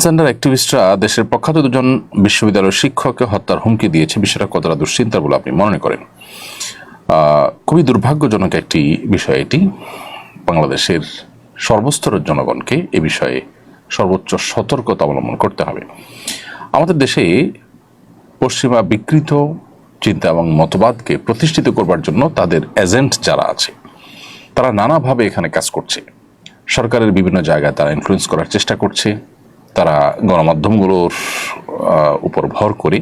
Transgender অ্যাক্টিভিস্টরা দেশের প্রখ্যাত দুজন বিশ্ববিদ্যালয়ের শিক্ষককে হত্যার হুমকি দিয়েছে। বিষয়টা কতটা দুশ্চিন্তার বলে আপনি মনে করেন? খুবই দুর্ভাগ্যজনক একটি বিষয় এটি। বাংলাদেশের সর্বস্তরের জনগণকে এ বিষয়ে সর্বোচ্চ সতর্কতা অবলম্বন করতে হবে। আমাদের দেশে পশ্চিমা বিকৃত চিন্তা এবং মতবাদকে প্রতিষ্ঠিত করবার জন্য তাদের এজেন্ট যারা আছে তারা নানাভাবে এখানে কাজ করছে। সরকারের বিভিন্ন জায়গায় তারা ইনফ্লুয়েন্স করার চেষ্টা করছে। তারা গণমাধ্যমগুলোর উপর ভর করে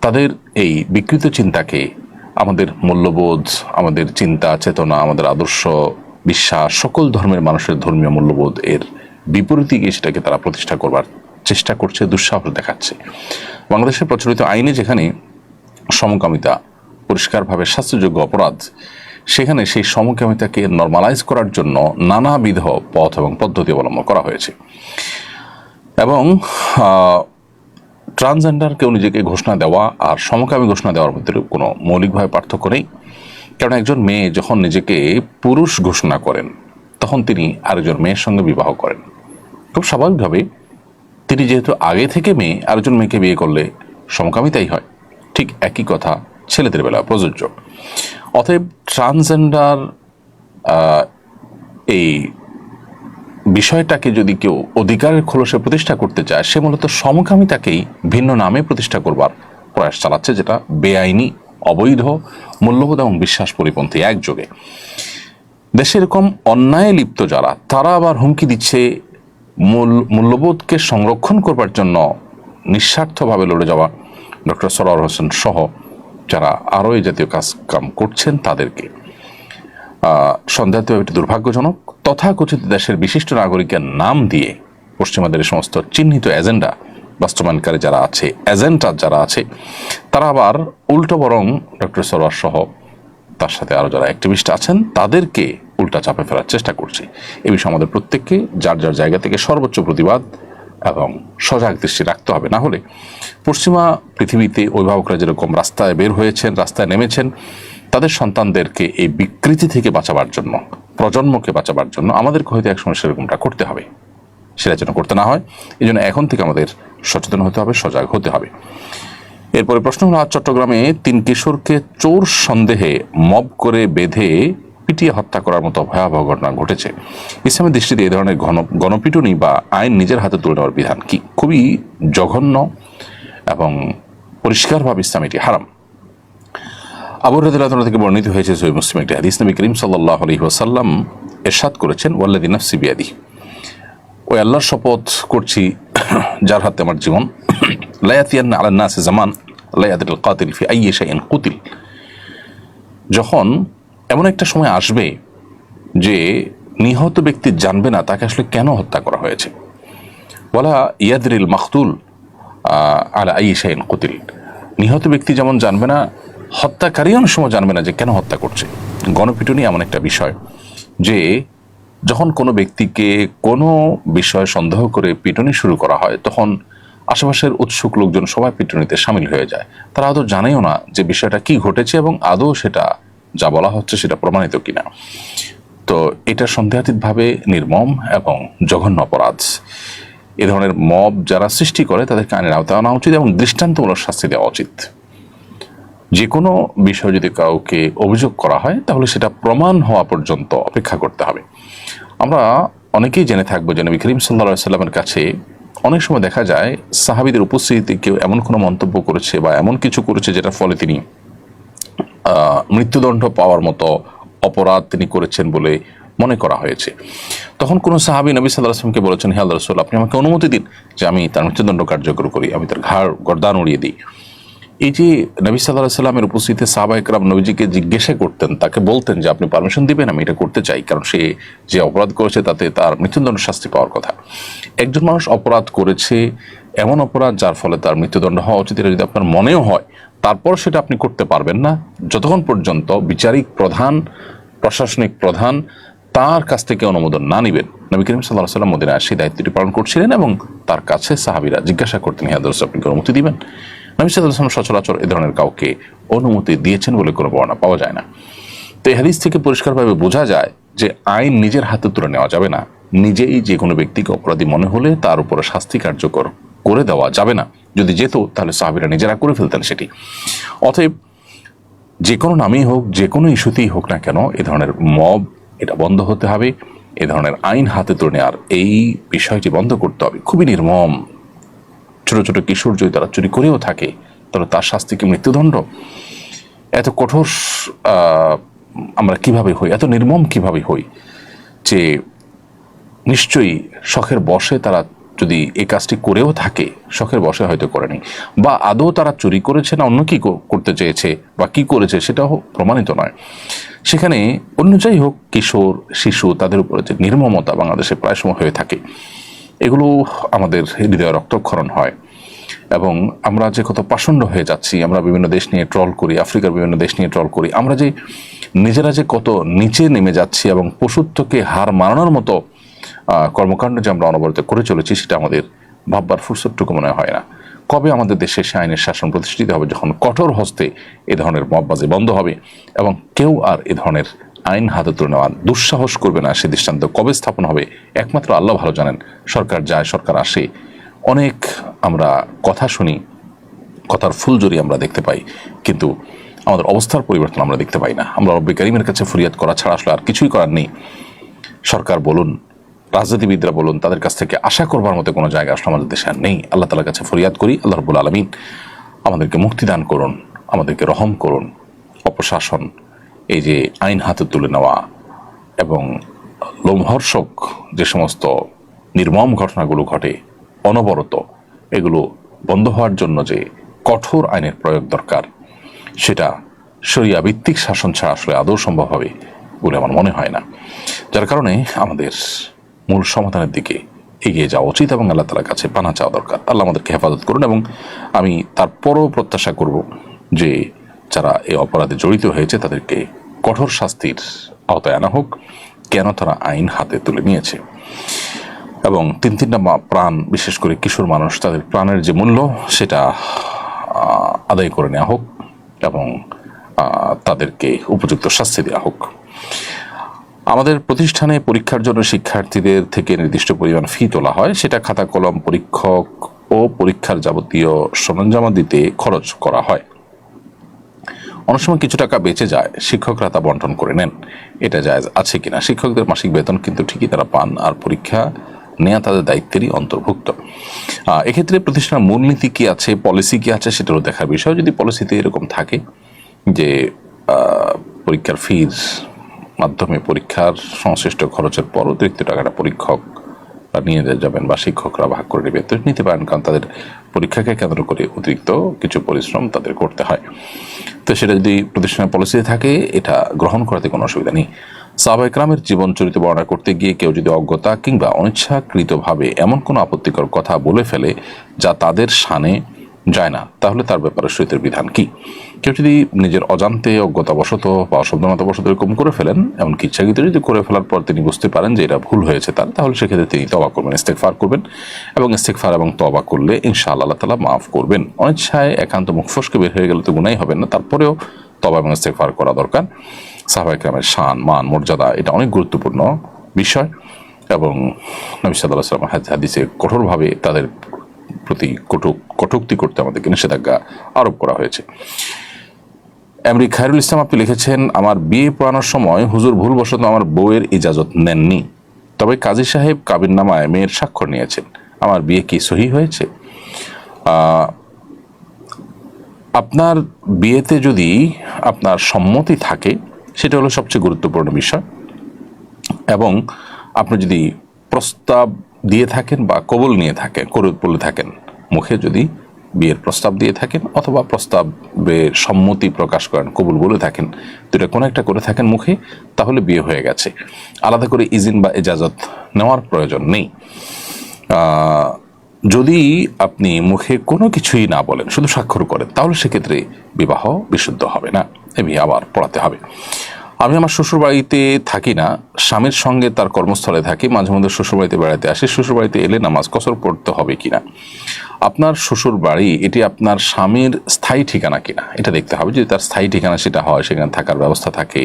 তাদের এই বিকৃত চিন্তাকে আমাদের মূল্যবোধ, আমাদের চিন্তা চেতনা, আমাদের আদর্শ, বিশ্বাস, সকল ধর্মের মানুষের ধর্মীয় মূল্যবোধ এর বিপরীতে গিয়ে সেটাকে তারা প্রতিষ্ঠা করবার চেষ্টা করছে, দুঃসাহস দেখাচ্ছে। বাংলাদেশের প্রচলিত আইনে যেখানে সমকামিতা পরিষ্কারভাবে শাস্তিযোগ্য অপরাধ, সেখানে সেই সমকামিতাকে নর্মালাইজ করার জন্য নানাবিধ পথ এবং পদ্ধতি অবলম্বন করা হয়েছে। এবং ট্রান্সজেন্ডার কেউ নিজেকে ঘোষণা দেওয়া আর সমকামী ঘোষণা দেওয়ার মধ্যে কোনো মৌলিকভাবে পার্থক্য নেই। কারণ একজন মেয়ে যখন নিজেকে পুরুষ ঘোষণা করেন তখন তিনি আরেকজন মেয়ের সঙ্গে বিবাহ করেন। খুব স্বাভাবিকভাবে তিনি যেহেতু আগে থেকে মেয়ে, আরেকজন মেয়েকে বিয়ে করলে সমকামিতাই হয়। ঠিক একই কথা ছেলেদের বেলা প্রযোজ্য। অতএব ট্রান্সজেন্ডার এই বিষয়টাকে যদি কেউ অধিকারের খোলসে প্রতিষ্ঠা করতে চায়, সে মূলত সমকামিতাকেই ভিন্ন নামে প্রতিষ্ঠা করবার প্রয়াস চালাচ্ছে, যেটা বেআইনি, অবৈধ, মূল্যবোধ এবং বিশ্বাস পরিপন্থী একযোগে। দেশে এরকম অন্যায় লিপ্ত যারা, তারা আবার হুমকি দিচ্ছে মূল্যবোধকে সংরক্ষণ করবার জন্য নিঃস্বার্থভাবে লড়ে যাওয়া ডক্টর সরওয়ার হোসেন সহ যারা আরও এই জাতীয় কাম করছেন তাদেরকে। সন্দেহাতীত এটি দুর্ভাগ্যজনক। তথাকথিত দেশের বিশিষ্ট নাগরিকের নাম দিয়ে পশ্চিমাদের এই সমস্ত চিহ্নিত এজেন্ডা বাস্তবায়নকারী যারা আছে, এজেন্টার যারা আছে, তারা আবার উল্টো বরং ডক্টর সরওয়ার সহ তার সাথে আরও যারা অ্যাক্টিভিস্ট আছেন তাদেরকে উল্টা চাপে ফেলার চেষ্টা করছে। এ বিষয়ে আমাদের প্রত্যেককে যার যার জায়গা থেকে সর্বোচ্চ প্রতিবাদ এবং সজাগ দৃষ্টি রাখতে হবে। না হলে পশ্চিমা পৃথিবীতে অভিভাবকরা যেরকম রাস্তায় বের হয়েছেন, রাস্তায় নেমেছেন, তাদের সন্তানদেরকে এই বিকৃতি থেকে বাঁচাবার জন্য, প্রজন্মকে বাঁচাবার জন্য আমাদেরকে হয়তো একসময় সেরকমটা করতে হবে। সেটা যেন করতে না হয়, এই জন্য এখন থেকে আমাদের সচেতন হতে হবে, সজাগ হতে হবে। এরপরে প্রশ্ন হলো, আজ চট্টগ্রামে 3 কিশোরকে চোর সন্দেহে মব করে বেঁধে পিটিয়ে হত্যা করার মতো ভয়াবহ ঘটনা ঘটেছে। ইসলামের দৃষ্টিতে এই ধরনের গণপিটুনি বা আইন নিজের হাতে তুলে নেওয়ার বিধান কি? খুবই জঘন্য এবং পরিষ্কারভাবে ইসলাম এটি হারাম। আবু হুরায়রা থেকে বর্ণিত হয়েছে সহিহ মুসলিম একটি হাদিস, নবী করিম সাল্লাল্লাহু আলাইহি ওয়াসাল্লাম ইরশাদ করেছেন, ওয়াল্লাযী নাফসি বিয়াদিহি, ওই আল্লাহর শপথ করছি যার হাতে আমার জীবন, লা ইয়াতিয়ান্না আলান নাসি জামান লা ইয়াদরিল কাতিল ফি আইয়ি শাইইন কুতিল, যখন এমন একটা সময় আসবে যে নিহত ব্যক্তি জানবে না তাকে আসলে কেন হত্যা করা হয়েছে। ওয়ালা ইয়াদরিল মাকতুল আলা আইয়ি শাইইন কুতিল, নিহত ব্যক্তি যেমন জানবে না, হত্যাকারী অনেক সময় জানবে না যে কেন হত্যা করছে। গণপিটুনি এমন একটা বিষয় যে যখন কোনো ব্যক্তিকে কোনো বিষয়ে সন্দেহ করে পিটুনি শুরু করা হয়, তখন আশেপাশের উৎসুক লোকজন সবাই পিটুনিতে সামিল হয়ে যায়। তারা আদৌ জানেও না যে বিষয়টা কি ঘটেছে এবং আদৌ সেটা যা বলা হচ্ছে সেটা প্রমাণিত কিনা। তো এটা সন্দেহাতীতভাবে নির্মম এবং জঘন্য অপরাধ। এ ধরনের মব যারা সৃষ্টি করে তাদেরকে আইনের আওতায় আনা উচিত এবং দৃষ্টান্তমূলক শাস্তি দেওয়া উচিত। যে কোনো বিষয় যদি কাউকে অভিযোগ করা হয় তাহলে সেটা প্রমাণ হওয়া পর্যন্ত অপেক্ষা করতে হবে। আমরা অনেকেই জেনে থাকবো যে নবী করিম সাল্লাল্লাহু আলাইহি ওয়াসাল্লামের কাছে অনেক সময় দেখা যায় সাহাবীদের উপস্থিতিতে কেউ এমন কোনো মন্তব্য করেছে বা এমন কিছু করেছে যেটার ফলে তিনি মৃত্যুদণ্ড পাওয়ার মতো অপরাধ তিনি করেছেন বলে মনে করা হয়েছে। তখন কোনো সাহাবী নবী সাল্লাল্লাহু আলাইহি ওয়াসাল্লামকে বলেছেন, হে আল্লাহর রাসূল, আপনি আমাকে অনুমতি দিন যে আমি তার মৃত্যুদণ্ড কার্যকর করি, আমি তার ঘাড় গর্দান উড়িয়ে দিই। এই যে নবী সাল্লাল্লাহু আলাইহি ওয়াসাল্লামের উপস্থিতিতে সাহাবায়ে কেরাম নবীজিকে জিজ্ঞাসা করতেন, তাকে বলতেন যে আপনি পারমিশন দিবেন, আমি এটা করতে চাই, কারণ সে যে অপরাধ করেছে তাতে তার মৃত্যুদণ্ড শাস্তি পাওয়ার কথা। একজন মানুষ অপরাধ করেছে, এমন অপরাধ যার ফলে তার মৃত্যুদণ্ড হওয়া উচিত, এটা যদি আপনার মনেও হয়, তারপর সেটা আপনি করতে পারবেন না যতক্ষণ পর্যন্ত বিচারিক প্রধান, প্রশাসনিক প্রধান তার কাছ থেকে অনুমোদন না নেবেন। নবী করিম সাল্লাল্লাহু আলাইহি ওয়াসাল্লাম মদিনায় সেই দায়িত্বটি পালন করছিলেন এবং তার কাছে সাহাবীরা জিজ্ঞাসা করতেন, হে আল্লাহর রাসূল, আপনি কি অনুমতি দিবেন? নবী সাল্লাল্লাহু আলাইহি ওয়াসাল্লাম সচরাচর এ ধরনের কাউকে অনুমতি দিয়েছেন বলে কোনো বর্ণনা পাওয়া যায় না। তো এই হাদিস থেকে পরিষ্কারভাবে বোঝা যায় যে আইন নিজের হাতে তুলে নেওয়া যাবে না। নিজেই যে কোনো ব্যক্তিকে অপরাধী মনে হলে তার উপরে শাস্তি কার্যকর করে দেওয়া যাবে না। যদি যেত তাহলে সাহাবীরা নিজেরা করে ফেলতেন সেটি। অতএব যে কোনো নামেই হোক, যে কোনো ইস্যুতেই হোক না কেন, এ ধরনের মব এটা বন্ধ হতে হবে। এ ধরনের আইন হাতে তুলে নেওয়ার এই বিষয়টি বন্ধ করতে হবে। খুবই নির্মম। ছোট ছোট কিশোর যদি তারা চুরি করেও থাকে তাহলে তার শাস্তি কি মৃত্যুদণ্ড? এত কঠোর আমরা কিভাবে হই, এত নির্মম কিভাবে হই যে নিশ্চয়ই শখের বশে তারা যদি এই কাজটি করেও থাকে, শখের বশে হয়তো করেনি, বা আদৌ তারা চুরি করেছে না অন্য কি করতে চেয়েছে বা কি করেছে সেটাও প্রমাণিত নয়। সেখানে অন্য যাই হোক, কিশোর শিশু তাদের উপরে যে নির্মমতা বাংলাদেশে প্রায় সময় হয়ে থাকে, এগুলো আমাদের হৃদয়ে রক্তক্ষরণ হয়। এবং আমরা যে কত পাষণ্ড হয়ে যাচ্ছি, আমরা বিভিন্ন দেশ নিয়ে ট্রল করি, আফ্রিকার বিভিন্ন দেশ নিয়ে ট্রল করি, আমরা যে নিজেরা যে কত নিচে নেমে যাচ্ছি এবং পশুত্বকে হার মানানোর মতো কর্মকাণ্ড যে আমরা অনবরত করে চলেছি, সেটা আমাদের ভাববার ফুরসতটুকু মনে হয় না। কবে আমাদের দেশে সে আইনের শাসন প্রতিষ্ঠিত হবে যখন কঠোর হস্তে এ ধরনের মববাজি বন্ধ হবে এবং কেউ আর এ ধরনের আইন হাতে তুলে নেওয়ার দুঃসাহস করবে না, সে দৃষ্টান্ত কবে স্থাপন হবে একমাত্র আল্লাহ ভালো জানেন। সরকার যায়, সরকার আসে, অনেক আমরা কথা শুনি, কথার ফুলজুরি আমরা দেখতে পাই, কিন্তু আমাদের অবস্থার পরিবর্তন আমরা দেখতে পাই না। আমরা রব্বে কারিমের কাছে ফরিয়াদ করা ছাড়া আসলে আর কিছুই করার নেই। সরকার বলুন, রাজনীতিবিদরা বলুন, তাদের কাছ থেকে আশা করবার মতো কোনো জায়গা আসলে আমাদের দেশে আর নেই। আল্লাহ তাআলার কাছে ফরিয়াদ করি, আল্লাহ রাব্বুল আলামিন আমাদেরকে মুক্তি দান করুন, আমাদেরকে রহম করুন। অপশাসন, এই যে আইন হাতে তুলে নেওয়া এবং লোমহর্ষক যে সমস্ত নির্মম ঘটনাগুলো ঘটে অনবরত, এগুলো বন্ধ হওয়ার জন্য যে কঠোর আইনের প্রয়োগ দরকার, সেটা শরিয়া ভিত্তিক শাসন ছাড়া আসলে আদৌ সম্ভব হবে বলে আমার মনে হয় না। যার কারণে আমাদের মূল সমাধানের দিকে এগিয়ে যাওয়া উচিত এবং আল্লাহ তাআলার কাছে পানা চাওয়া দরকার। আল্লাহ আমাদেরকে হেফাজত করুন এবং আমি তারপরও প্রত্যাশা করব যে যারা এই অপরাধে জড়িত হয়েছে তাদেরকে কঠোর শাস্তির আওতায় আনা হোক, কেন তারা আইন হাতে তুলে নিয়েছে। এবং তিনটা প্রাণ, বিশেষ করে কিশোর মানুষ, তাদের প্রাণের যে মূল্য সেটা আদায় করে নেওয়া হোক এবং তাদেরকে উপযুক্ত শাস্তি দেওয়া হোক। আমাদের প্রতিষ্ঠানে পরীক্ষার জন্য শিক্ষার্থীদের থেকে নির্দিষ্ট পরিমাণ ফি তোলা হয়, সেটা খাতা কলম, পরীক্ষক ও পরীক্ষার যাবতীয় সরঞ্জামাদিতে খরচ করা হয়। অনেক সময় কিছু টাকা বেঁচে যায়, শিক্ষকরা তা বন্টন করে নেন। এটা জায়েজ আছে কিনা? শিক্ষকদের মাসিক বেতন কিন্তু ঠিকই তারা পান, আর পরীক্ষা নেওয়া তাদের দায়িত্বেরই অন্তর্ভুক্ত। এক্ষেত্রে প্রতিষ্ঠানের মূলনীতি কি আছে, পলিসি কি আছে, সেটারও দেখার বিষয়। যদি পলিসিতে এরকম থাকে যে পরীক্ষার ফির মাধ্যমে পরীক্ষার সংশ্লিষ্ট খরচের পর অতিরিক্ত টাকাটা পরীক্ষক নিয়ে যাবেন বা শিক্ষকরা ভাগ করে নেবেন, তো নিতে পারেন, কারণ তাদের পরীক্ষাকে কেন্দ্র করে অতিরিক্ত কিছু পরিশ্রম তাদের করতে হয়। তো সেটা যদি প্রতিষ্ঠানের পলিসিতে থাকে, এটা গ্রহণ করাতে কোনো অসুবিধা নেই। সাহাবায়ে কেরামের জীবন চরিত্র বর্ণনা করতে গিয়ে কেউ যদি অজ্ঞতা কিংবা অনিচ্ছাকৃতভাবে এমন কোনো আপত্তিকর কথা বলে ফেলে যা তাদের শানে যায় না, তাহলে তার ব্যাপারে শরীয়তের বিধান কি? কেউ যদি নিজের অজান্তে, অজ্ঞতাবশত বা অসাবধানতাবশত এরকম করে ফেলেন, এমনকি ইচ্ছাকৃত যদি করে ফেলার পর তিনি বুঝতে পারেন যে এটা ভুল হয়েছে তার, তাহলে সেক্ষেত্রে তিনি তওবা করবেন, ইস্তেগফার করবেন, এবং ইস্তেগফার এবং তওবা করলে ইনশাআল্লাহ আল্লাহ তাআলা মাফ করবেন। অনিচ্ছায় একান্ত মুখ ফসকে বের হয়ে গেলে তো গুনাহই হবে না, তারপরেও তওবা এবং ইস্তেগফার করা দরকার। সাহাবায়ে কেরামের শান, মান, মর্যাদা এটা অনেক গুরুত্বপূর্ণ বিষয় এবং নবী সাল্লাল্লাহু আলাইহি ওয়াসাল্লাম হাদিসে কঠোরভাবে তাদের প্রতি কটূক্তি করতে আমাদেরকে নিষেধাজ্ঞা আরোপ করা হয়েছে। এমরি খায়রুল ইসলাম আপনি লিখেছেন, আমার বিয়ে পড়ানোর সময় হুজুর ভুলবশত আমার বউয়ের ইজাজত নেননি, তবে কাজী সাহেব কাবিননামায় মেয়ের স্বাক্ষর নিয়েছেন, আমার বিয়ে কি সহি হয়েছে? আপনার বিয়েতে যদি আপনার সম্মতি থাকে সেটা হলো সবচেয়ে গুরুত্বপূর্ণ বিষয়, এবং আপনি যদি প্রস্তাব দিয়ে থাকেন বা কবুল নিয়ে থাকেন, বলে থাকেন, মুখে যদি বিয়ের প্রস্তাব দিয়ে থাকেন অথবা প্রস্তাবে সম্মতি প্রকাশ করেন, কবুল বলে থাকেন, দুটা কোনো একটা করে থাকেন মুখে, তাহলে বিয়ে হয়ে গেছে। আলাদা করে ইজিন বা ইজাজত নেওয়ার প্রয়োজন নেই। যদি আপনি মুখে কোনো কিছুই না বলেন, শুধু স্বাক্ষর করেন, তাহলে সেক্ষেত্রে বিবাহ বিশুদ্ধ হবে না, এ বিয়ে আবার পড়াতে হবে। আমি আমার শ্বশুরবাড়িতে থাকি না, স্বামীর সঙ্গে তার কর্মস্থলে থাকি, মাঝে মধ্যে শ্বশুরবাড়িতে বেড়াতে আসি, শ্বশুরবাড়িতে এলে নামাজ কসর পড়তে হবে কিনা? আপনার শ্বশুর বাড়ি এটি আপনার স্বামীর স্থায়ী ঠিকানা কিনা এটা দেখতে হবে। যদি তার স্থায়ী ঠিকানা সেটা হয়, সেখানে থাকার ব্যবস্থা থাকে,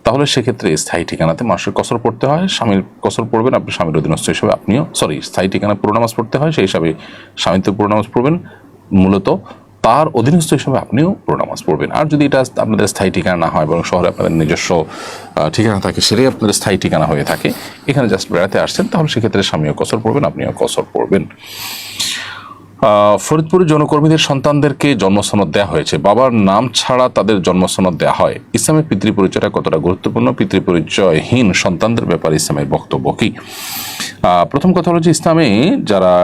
তাহলে সেক্ষেত্রে স্থায়ী ঠিকানাতে মানুষের কসর পড়তে হয়, স্বামীর কসর পড়বেন, আপনি স্বামীর অধীনস্থ হিসাবে আপনিও, স্থায়ী ঠিকানা পুরো নামাজ পড়তে হয়, সেই হিসাবে স্বামীত্ব পুরো নামাজ পড়বেন, মূলত তার অধীনস্থ হিসাবে আপনিও পুরো নামাজ পড়বেন। আর যদি এটা আপনাদের স্থায়ী ঠিকানা না হয়, বরং শহরে আপনাদের নিজস্ব ঠিকানা থাকে, সেটাই আপনাদের স্থায়ী ঠিকানা হয়ে থাকে, এখানে জাস্ট বেড়াতে আসছেন, তাহলে সেক্ষেত্রে স্বামীও কসর পড়বেন, আপনিও কসর পড়বেন। ফরিদপুরের যৌনকর্মীদের সন্তানদেরকে জন্মসনদ দেওয়া হয়েছে, বাবার নাম ছাড়া তাদের জন্মসনদ দেওয়া হয়। ইসলামের পিতৃপরিচয়টা কতটা গুরুত্বপূর্ণ? পিতৃপরিচয়হীন সন্তানদের ব্যাপারে ইসলামের বক্তব্য কি? প্রথম কথা হলো যে ইসলামে যারা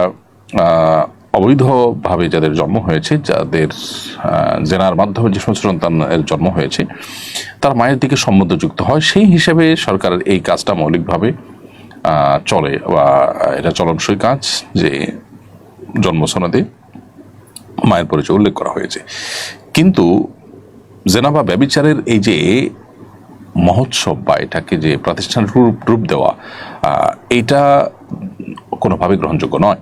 অবৈধভাবে যাদের জন্ম হয়েছে, যাদের জেনার মাধ্যমে যে সমস্ত সন্তানের জন্ম হয়েছে, তার মায়ের দিকে সম্বন্ধযুক্ত হয়, সেই হিসেবে সরকারের এই কাজটা মৌলিকভাবে চলে, বা এটা চলনসই কাজ যে জন্মসনদে মায়ের পরিচয় উল্লেখ করা হয়েছে। কিন্তু জেনা বা ব্যভিচারের এই যে মহোৎসব বা এটাকে যে প্রতিষ্ঠান রূপ দেওয়া, এটা কোনোভাবে গ্রহণযোগ্য নয়।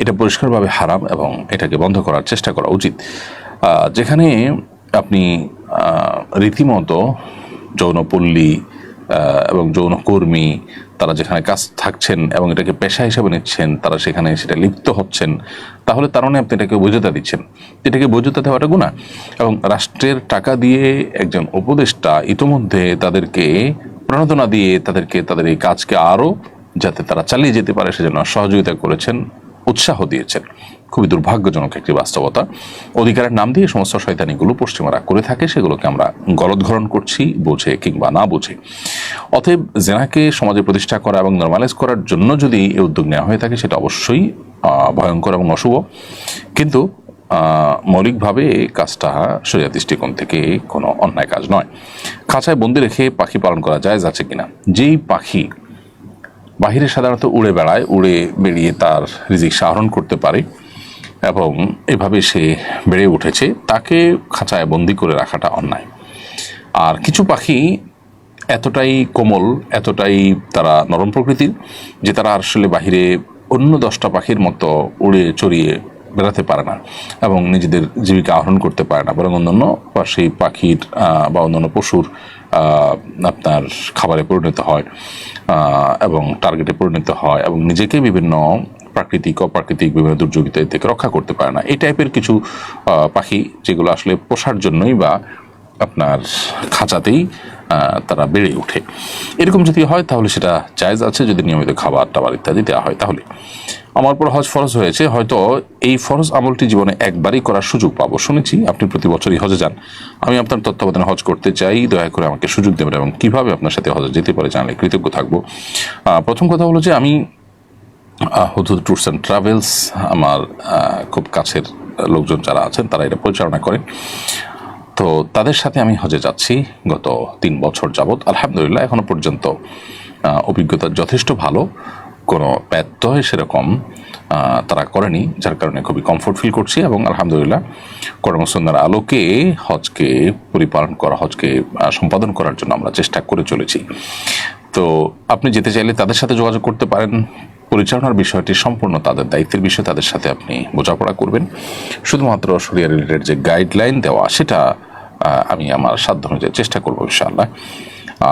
এটা পরিষ্কারভাবে হারাম এবং এটাকে বন্ধ করার চেষ্টা করা উচিত। যেখানে আপনি রীতিমতো যৌনপল্লী এবং যৌনকর্মী তারা যেখানে কাজ থাকছেন এবং এটাকে পেশা হিসেবে নিচ্ছেন, তারা সেখানে সেটা লিপ্ত হচ্ছেন, তাহলে তার মানে আপনি এটাকে বৈধতা দিচ্ছেন। এটাকে বৈধতা দেওয়াটা গুনাহ। এবং রাষ্ট্রের টাকা দিয়ে একজন উপদেষ্টা ইতোমধ্যে তাদেরকে প্রণোদনা দিয়ে তাদেরকে তাদের এই কাজকে আরও যাতে তারা চালিয়ে যেতে পারে সেজন্য সহযোগিতা করেছেন, উৎসাহ দিয়েছেন। খুবই দুর্ভাগ্যজনক একটি বাস্তবতা। অধিকারের নাম দিয়ে সমস্ত শয়তানিগুলো পশ্চিমারা করে থাকে, সেগুলোকে আমরা গলদঘরণ করছি, বুঝে কিংবা না বুঝে। অতএব জেনাকে সমাজে প্রতিষ্ঠা করা এবং নর্মালাইজ করার জন্য যদি এই উদ্যোগ নেওয়া হয়ে থাকে, সেটা অবশ্যই ভয়ঙ্কর এবং অশুভ। কিন্তু মৌলিকভাবে এই কাজটা শরিয়াত দৃষ্টিকোণ থেকে কোনো অন্যায় কাজ নয়। খাঁচায় বন্দি রেখে পাখি পালন করা যায় যাচ্ছে কিনা? যেই পাখি বাহিরে সাধারণত উড়ে বেড়ায়, উড়ে বেরিয়ে তার রিজিক আহরণ করতে পারে এবং এভাবে সে বেড়ে উঠেছে, তাকে খাঁচায় বন্দি করে রাখাটা অন্যায়। আর কিছু পাখি এতটাই কোমল, এতটাই তারা নরম প্রকৃতির যে তারা আসলে বাহিরে অন্য 10টা পাখির মতো উড়ে চড়িয়ে বেড়াতে পারে না এবং নিজেদের জীবিকা আহরণ করতে পারে না, বরং অন্যান্য সেই পাখির বা অন্যান্য পশুর আপনার খাবারে পরিণত হয় এবং টার্গেটে পরিণত হয় এবং নিজেকে বিভিন্ন প্রাকৃতিক অপ্রাকৃতিক বিভিন্ন দুর্যোগিতা থেকে রক্ষা করতে পারে না। এই টাইপের কিছু পাখি যেগুলো আসলে পোষার জন্যই বা আপনার খাঁচাতেই তারা বেড়ে ওঠে, এরকম যদি হয় তাহলে সেটা জায়েজ আছে, যদি নিয়মিত খাবার টাবার ইত্যাদি দেওয়া হয়। তাহলে আমার উপর হজ ফরজ হয়েছে, হয়তো এই ফরজ আমলটি জীবনে একবারই করার সুযোগ পাবো। শুনেছি আপনি প্রতি বছরই হজে যান, আমি আপনার তত্ত্বাবধানে হজ করতে চাই, দয়া করে আমাকে সুযোগ দেবেন এবং কিভাবে আপনার সাথে হজে যেতে পারে জানলে কৃতজ্ঞ থাকবো। প্রথম কথা হলো যে আমি হুদহুদ ট্যুরস অ্যান্ড ট্রাভেলস, আমার খুব কাছের লোকজন যারা আছেন তারা এটা পরিচালনা করেন, তো তাদের সাথে আমি হজে যাচ্ছি গত 3 বছর যাবৎ। আলহামদুলিল্লাহ এখনো পর্যন্ত অভিজ্ঞতা যথেষ্ট ভালো, কোনো ব্যত্যয় সেরকম তারা করেনি, যার কারণে খুবই কমফোর্ট ফিল করছি এবং আলহামদুলিল্লাহ কর্মসন্ধানের আলোকে হজকে পরিপালন করা, হজকে সম্পাদন করার জন্য আমরা চেষ্টা করে চলেছি। তো আপনি যেতে চাইলে তাদের সাথে যোগাযোগ করতে পারেন। পরিচালনার বিষয়টি সম্পূর্ণ তাদের দায়িত্বের বিষয়, তাদের সাথে আপনি বোঝাপড়া করবেন। শুধুমাত্র শরিয়া রিলেটেড যে গাইডলাইন দেওয়া সেটা আমি আমার সাধ্য অনুযায়ী চেষ্টা করবো ইনশাআল্লাহ।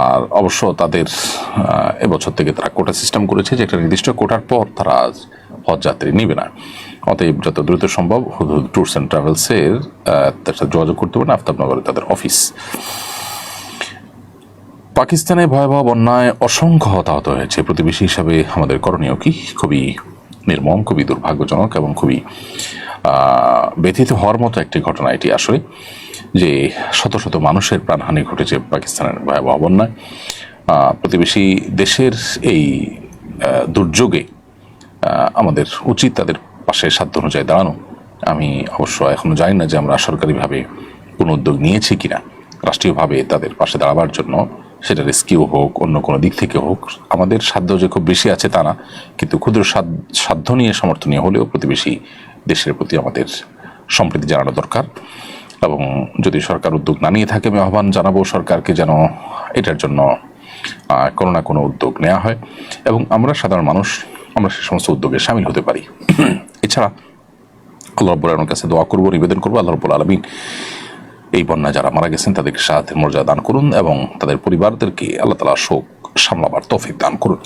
আর অবশ্য তাদের এবছর থেকে তারা কোটা সিস্টেম করেছে যে একটা নির্দিষ্ট কোটার পর তারা হজ যাত্রী নিবে না। অতএব যত দ্রুত সম্ভব হুদহুদ ট্যুরস অ্যান্ড ট্রাভেলসের তার সাথে যোগাযোগ করতে পারেন, আফতাবনগরে তাদের অফিস। পাকিস্তানে ভয়াবহ বন্যায় অসংখ্য হতাহত হয়েছে, প্রতিবেশী হিসাবে আমাদের করণীয় কি? খুবই নির্মম, খুবই দুর্ভাগ্যজনক এবং খুবই ব্যথিত হওয়ার মতো একটি ঘটনা এটি আসলে, যে শত শত মানুষের প্রাণহানি ঘটেছে পাকিস্তানের ভয়াবহ বন্যায়। প্রতিবেশী দেশের এই দুর্যোগে আমাদের উচিত তাদের পাশে সাধ্য অনুযায়ী দাঁড়ানো। আমি অবশ্য এখনো জানি না যে আমরা সরকারিভাবে কোনো উদ্যোগ নিয়েছি কিনা রাষ্ট্রীয়ভাবে তাদের পাশে দাঁড়াবার জন্য, সেটা রেস্কিউ হোক অন্য কোনো দিক থেকে হোক। আমাদের সাধ্য যে খুব বেশি আছে তা না, কিন্তু ক্ষুদ্র সাধ্য নিয়ে সামর্থ্য নিয়ে হলেও প্রতিবেশী দেশের প্রতি আমাদের সম্প্রীতি জানানো দরকার। এবং যদি সরকার উদ্যোগ না নিয়ে থাকে, আমি আহ্বান জানাবো সরকারকে যেন এটার জন্য কোনো না কোনো উদ্যোগ নেওয়া হয় এবং আমরা সাধারণ মানুষ আমরা সে সমস্ত উদ্যোগে সামিল হতে পারি। এছাড়া আল্লাহ রাব্বুল আলামিনের কাছে দোয়া করবো, নিবেদন করবো, আল্লাহ রাব্বুল আলামিন এই বন্যা যারা মারা গেছেন তাদেরকে শাহাদাতের মর্যাদা দান করুন এবং তাদের পরিবারদেরকে আল্লাহ তাআলা শোক সামলাবার তৌফিক দান করুন।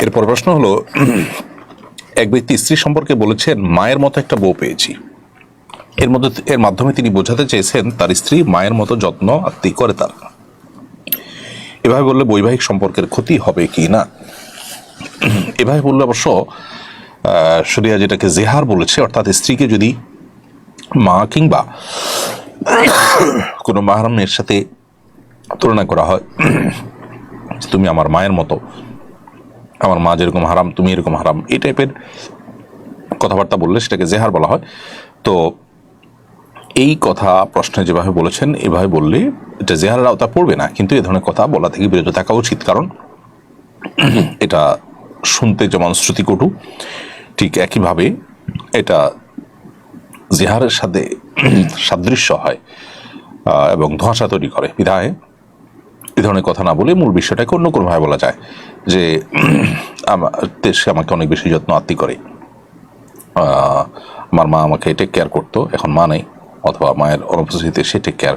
এরপর প্রশ্ন হলো, এক ব্যক্তি স্ত্রী সম্পর্কে বলেছেন মায়ের মতো একটা বউ পেয়েছি। এর মাধ্যমে তিনি বোঝাতে চেয়েছেন তার স্ত্রী মায়ের মতো যত্ন আত্মি করে তার। এভাবে বললে বৈবাহিক সম্পর্কের ক্ষতি হবে কি না? এভাবে বললে অবশ্য শরিয়া যেটাকে জেহার বলেছে, অর্থাৎ স্ত্রীকে যদি মা কিংবা কোনো মাহরামের সাথে তুলনা করা হয়, তুমি আমার মায়ের মতো, আমার মা যেরকম হারাম তুমি এরকম হারাম, এই টাইপের কথাবার্তা বললে সেটাকে জেহার বলা হয়। তো এই কথা প্রশ্নে যেভাবে বলেছেন এভাবে বললে এটা জেহারের আওতা পড়বে না, কিন্তু এ ধরনের কথা বলা থেকে বিরত থাকা উচিত, কারণ এটা শুনতে যেমন শ্রুতিকটু, ঠিক একইভাবে এটা জেহারের সাথে সাদৃশ্য হয় এবং ধোঁয়াশা তৈরি করে। বিধায় এই ধরনের কথা না বলে মূল বিষয়টাকে অন্য কোনোভাবে বলা যায় যে সে আমাকে অনেক বেশি যত্ন আত্মি করে, আমার মা আমাকে টেক কেয়ার করতো, এখন মা নেই, অথবা মায়ের অনুপস্থিতিতে সে টেক কেয়ার